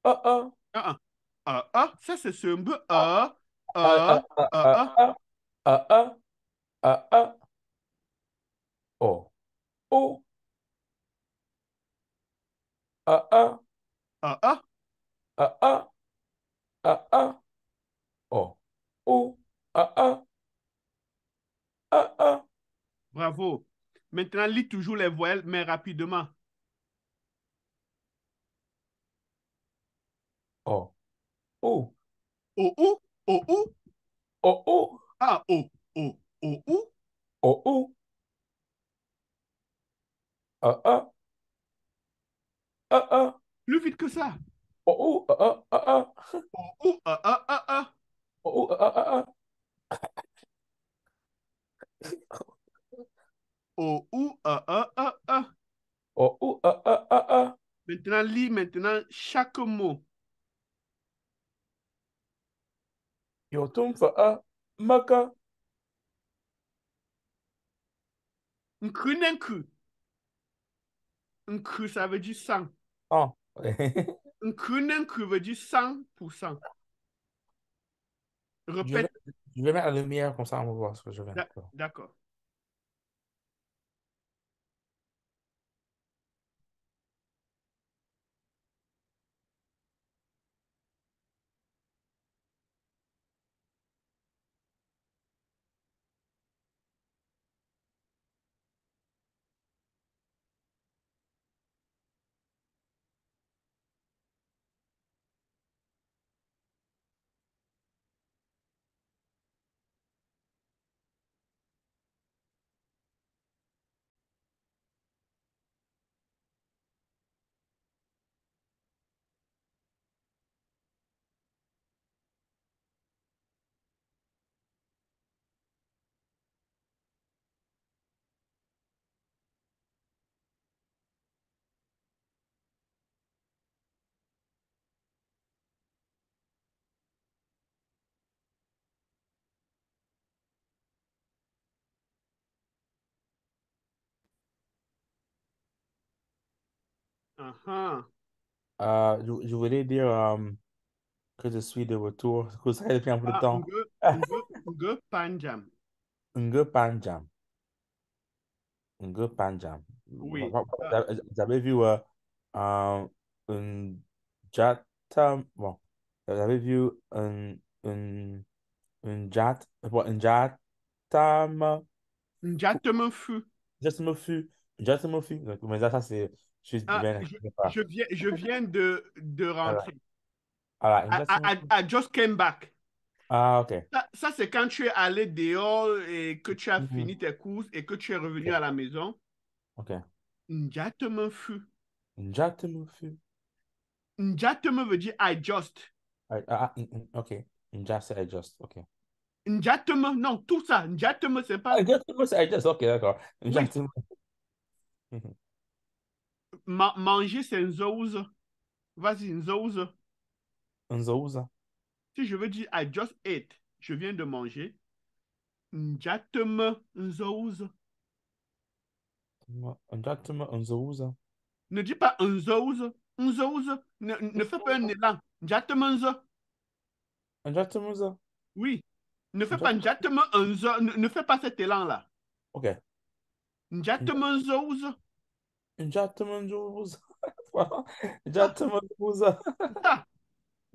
uh, uh, Ah, ah, ah, ah, ça c'est ce peu. uh, uh, uh, uh, Ah. uh, uh, uh, uh. Oh, oh, uh, Ah, ah. uh, uh, uh. Oh, oh, uh. Bravo. Maintenant, lis toujours les voyelles, mais rapidement. Oh, oh, O, ou, o, ou. oh, oh, Ah, o, o, ou. oh, oh, uh. Plus vite que ça. Oh, oh, O, ou, oh, O, ou, oh, oh, Maintenant, lis maintenant chaque mot. Yo tum fa maka. Nkru n'enkru. Nkru, ça veut dire 100. Oh. Nkru n'enkru veut dire 100%. Je vais, Répète. je vais mettre la lumière comme ça, on va voir ce que je vais. D'accord. Ah, ah. Je voulais dire que je suis de retour. Que ça fait depuis un peu de Ah, temps. nge panjam. Nge Panjam. Nge Panjam. Oui. Vous avez vu un, un Jata. Bon, vous avez vu un Jat. Bon, un Jatam. Njatemenfu. Jatamofu. Jatamofu. Mais ça, c'est juste Ah, bien. Je sais pas. je viens de Voilà. rentrer. Voilà, un I just came back. Ah, ok. Ça, c'est quand tu es allé dehors et que tu as Mhm. fini tes courses et que tu es revenu Ok. à la maison. Ok. Njatemenfu. Jatamofu. Njateme veut dire I just. Ok. Just, I just. Ok. Njateme, non, tout ça. Njateme, c'est pas. Jatamofu, I just. Ok, d'accord. Oui, Jatamofu. Mhm. manger, c'est nzouze. Vas-y, nzouze. Nzouza. Si je veux dire I just ate, je viens de manger. Njateme nzouze. Jatama, Nzouza. Ne dis pas nzouze. Nzouze. Ne fais pas un élan. Njateme nzo. Jatamuza. Oui. Ne fais pas Jat- njateme nzo. Ne fais pas cet élan-là. Ok. Njateme nzouze. Jatama, Nzouza. Voilà. Ça, Jatama, Nzouza. ça.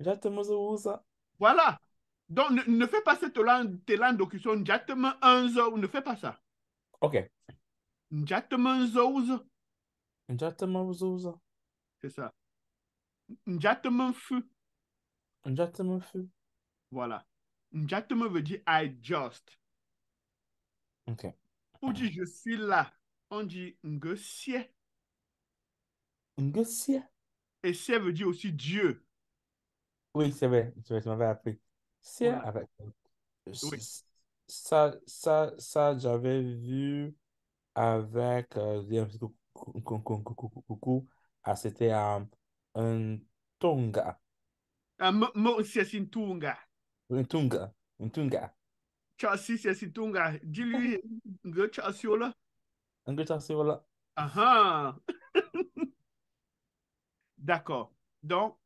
Jatama, Nzouza. Voilà. Donc, ne fais pas cet élan d'occlusion. Njateme nzo. Ne fais pas ça. Ok. Njateme nzouze. Jatama, Nzouza. C'est ça. Njateme fu. Jatamufu. Voilà. Njateme veut dire I just. Ok. Pour dire je suis là, on dit ngesie. Ngusia. Et sie veut dire aussi Dieu. Oui, c'est vrai. Tu m'avais appris. C'est Voilà. avec. Oui. Ça, j'avais vu avec dis un petit coucou. Ah, c'était un Tonga. Ah, mo c'est Sintunga. Un Tunga. Un Tunga. Chasi c'est Sintunga. Dis-lui nge chasiola. Un gars, c'est voilà. Ah ah. D'accord. Donc,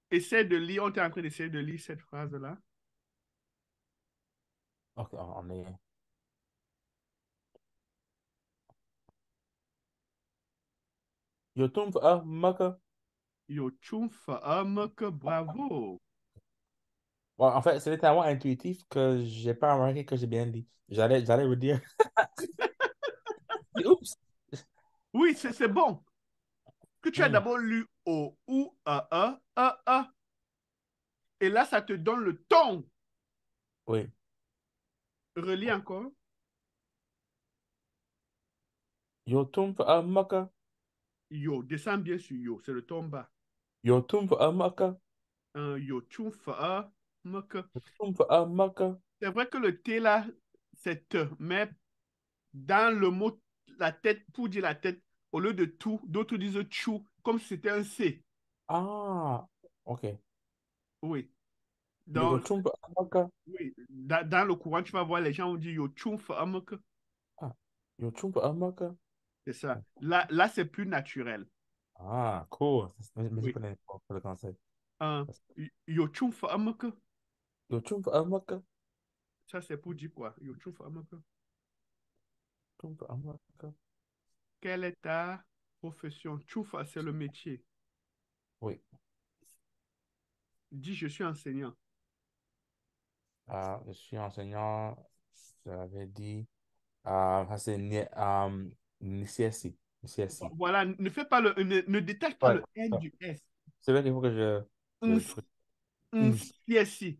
essaie de lire. On est en train d'essayer de lire cette phrase-là. Ok, on est. Yo tombe à Maka. Yo chumfa amaka bravo. Bon, en fait, c'était tellement intuitif que j'ai pas remarqué que j'ai bien dit. J'allais vous dire. Oups! Oui, c'est bon. Que tu as Hmm, d'abord lu O, ou, a. Et là, ça te donne le ton. oui. Relis encore. Yo tombe à Maka. Yo, descends bien sur yo. C'est le ton bas. Yo tombe à Maka. Yo chumfa amaka. Yo tombe à Maka. C'est vrai que le T là, c'est te, mais dans le mot la tête, pour dire la tête, au lieu de tout, d'autres disent chou, comme si c'était un C. Ah, ok. Oui. Yo Donc, tombe à Maka. oui, dans le courant, tu vas voir les gens ont dit yo chumfa amaka. Ah, yo tombe à Maka. C'est ça. Là c'est plus naturel. Ah, cool. Merci Oui. pour le conseil. Euh, yo chumfa amaka. Yo tombe à Maka. Ça, c'est pour dire quoi? Yo chumfa amaka. Tombe à Maka. Quelle est ta profession? Chumfa, c'est le métier. Oui. Dis, je suis enseignant. Je suis enseignant. Je l'avais dit. Ça, c'est Nissiesi. Nissiesi. Voilà, ne fais pas ne détache pas Ouais. le N du S. C'est vrai qu'il faut que je truc. CSI.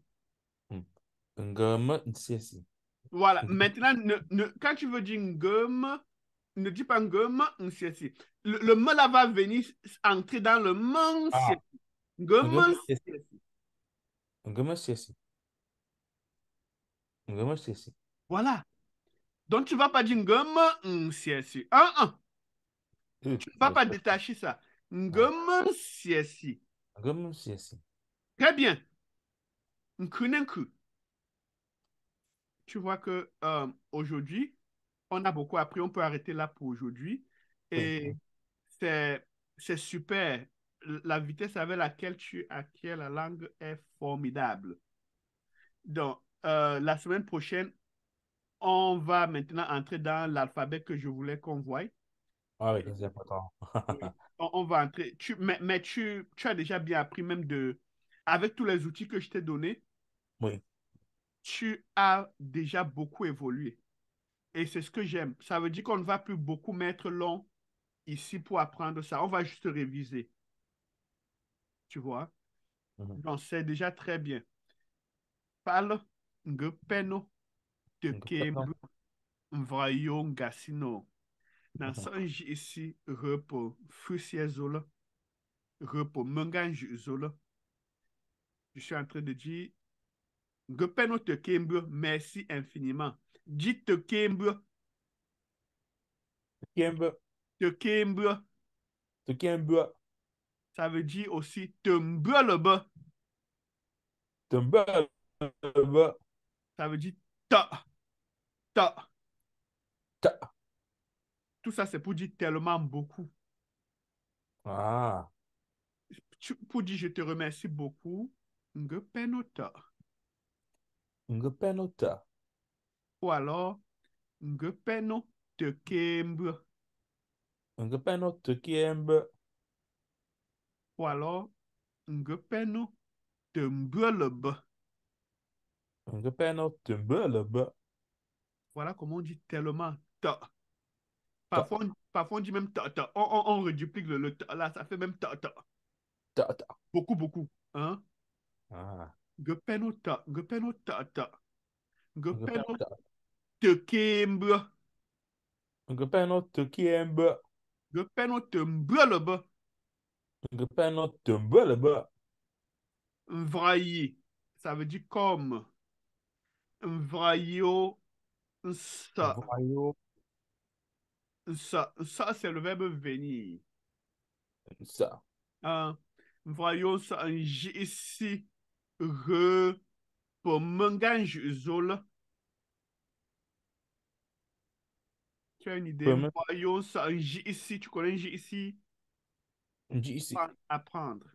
Ngama Nissiesi. Voilà. Maintenant, quand tu veux dire ngum, ne dis pas ngum, CSI. Le me là va venir entrer dans le man Ah, CSI. Ngum Ngama Nissiesi. CSI. Ngama Nissiesi. Ngama Nissiesi. Voilà. Donc, tu ne vas pas dire ngum, CSI. Tu ne vas Ouais, pas détacher ça. ouais. Ngum CSI. Ngama Nissiesi. Très bien. Nkunenku. Tu vois que aujourd'hui, on a beaucoup appris. On peut arrêter là pour aujourd'hui. Oui. Et c'est c'est super. La vitesse avec laquelle tu acquiers la langue est formidable. Donc, la semaine prochaine, on va maintenant entrer dans l'alphabet que je voulais qu'on voie. Ah oui, c'est important. Oui. On va entrer. Mais tu as déjà bien appris même de... Avec tous les outils que je t'ai donnés, Oui. tu as déjà beaucoup évolué. Et c'est ce que j'aime. Ça veut dire qu'on ne va plus beaucoup mettre long ici pour apprendre ça. On va juste réviser, tu vois. Mhm. Donc, c'est déjà très bien. Parle, ngepeno, Donc, non. tekembu, mvrayo, ngasino. Dans ce ici, repos, fusiezolo, repos, menganju zolo. Je suis en train de dire, ngepeno tekembu, merci infiniment. Dis tekembu, Kimbe, tekembu, tu kimbe, ça veut dire aussi tembelebe, tumbe, ça veut dire ta, ta. ta. Tout ça, c'est pour dire tellement beaucoup. Ah, Pour dire je te remercie beaucoup, ngepeno ta. penota. Ou alors, ngepeno tekembu. Tu kimbe, Ou alors, ngepeno tembelebe. tumbe, le bas. Voilà comment on dit tellement ta. Ta, Parfois on dit même ta ta. On reduplique le ta là, ça fait même ta ta. ta, ta. Beaucoup, beaucoup. Hein? Ah, Ngepeno ta, ngepeno ta ta. Ngepeno ta. tekembu. Tu kimbe, Ngepeno tembelebe. tumbe, le bas. Mvrayi. Ça veut dire comme. Mvrayo, ça. Voyons Ça, c'est le verbe venir. ça. Hein? Voyons ça, un J ici. Re, pour mengange zol. Tu as une idée? Comme Voyons ça, un J ici. Tu connais un J ici? on dit ici. Apprendre.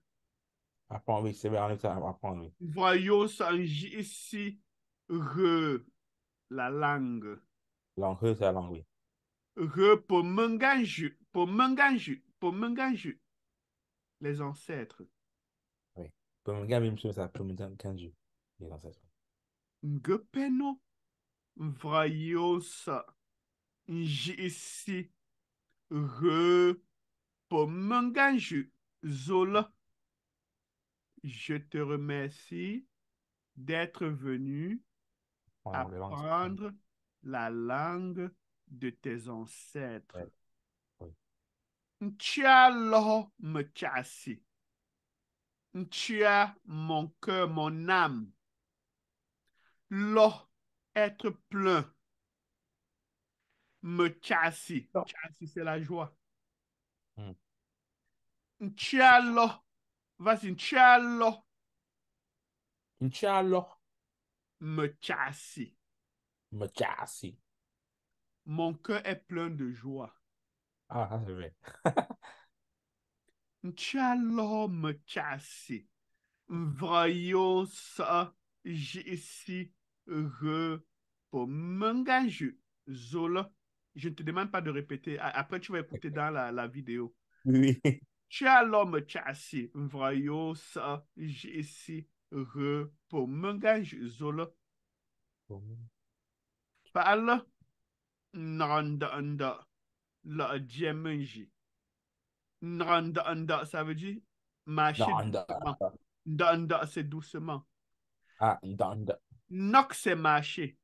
Apprendre, oui, c'est bien, ça, apprendre, oui. Voyons ça, un J ici. Re, la langue. Langue, c'est la langue, oui. Re, pour mengange, pour mengange. Les ancêtres. Oui. Pour me gars, même chose, ça peut me donner 15 jours. Les ancêtres. Ngepeno. Voyons ça. J ici. Re, pour mengange. Zola. Je te remercie d'être venu Voilà, les langues. apprendre la langue de tes ancêtres. Ouais, oui. Ntialo mchasi. Ntia mon cœur, mon âme. Lo, être plein. Mchasi. Non. Chasi, c'est la joie. Hmm. Ntialo. Vas-y, ntialo Inch'Allah, mchasi. Machasi. Mon cœur est plein de joie. Ah, ça c'est vrai. Ntialo mchasi. Voyons ça ici re pour menganju zola. Je ne te demande pas de répéter. Après, tu vas écouter dans la vidéo. Oui. Tu as l'homme chassis. Voyons ça ici re pour menganju zola. Parle nranda anda la diemenji. Nranda anda, ça veut dire marcher Non, doucement. Nda c'est doucement. ah, dans, Nok, c'est marcher.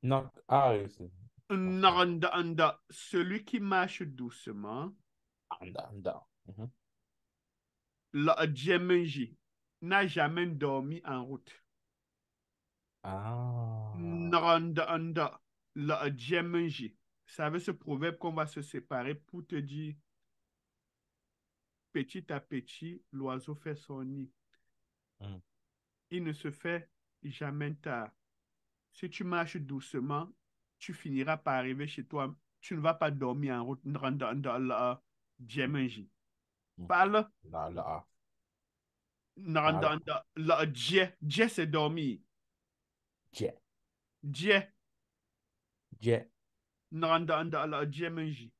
non, ah, oui, c'est, Nranda, celui qui marche doucement. dans. Mhm. La Djemenji n'a jamais dormi en route. Ah, Nranda, la Djemenji. Ça veut ce proverbe qu'on va se séparer pour te dire petit à petit, l'oiseau fait son nid. hmm. Il ne se fait jamais tard. Si tu marches doucement, tu finiras par arriver chez toi. Tu ne vas pas dormir en route. Nranda, la Diemenji. Hmm. Parle. Le A. Pas là. Naranda, le dje. Dje, c'est dormir. Jet. Dje. Jet. Naranda, le diemenji.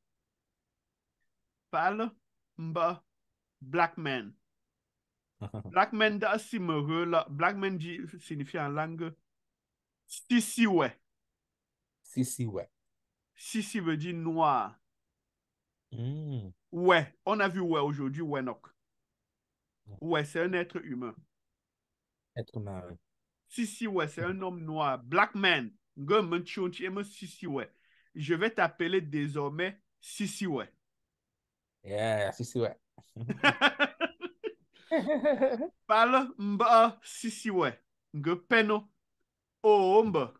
Parle. Mba. Black man. Black man da si me re la. Black man signifie en langue. Si, ouais. Si, si, ouais. Si veut dire noir. Hmm. Ouais. On a vu ouais aujourd'hui, ouais, non. Ouais, c'est un être humain. Être humain. Si, ouais, c'est un homme noir. Black man. Si, ouais. Je vais t'appeler désormais Si, ouais. Yeah, si, si, ouais. Parle mba Si, ouais. Nge peno. Oh, mba.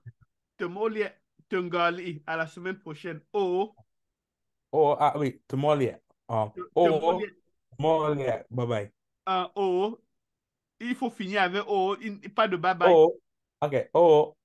Te molie. Te ngali. À la semaine prochaine. Oh. Oh, ah oui, tout le monde est. Te Oh, molie. monde est. Bye bye. Oh. Il faut finir avec oh. Pas de bye bye. Oh, ok. Oh.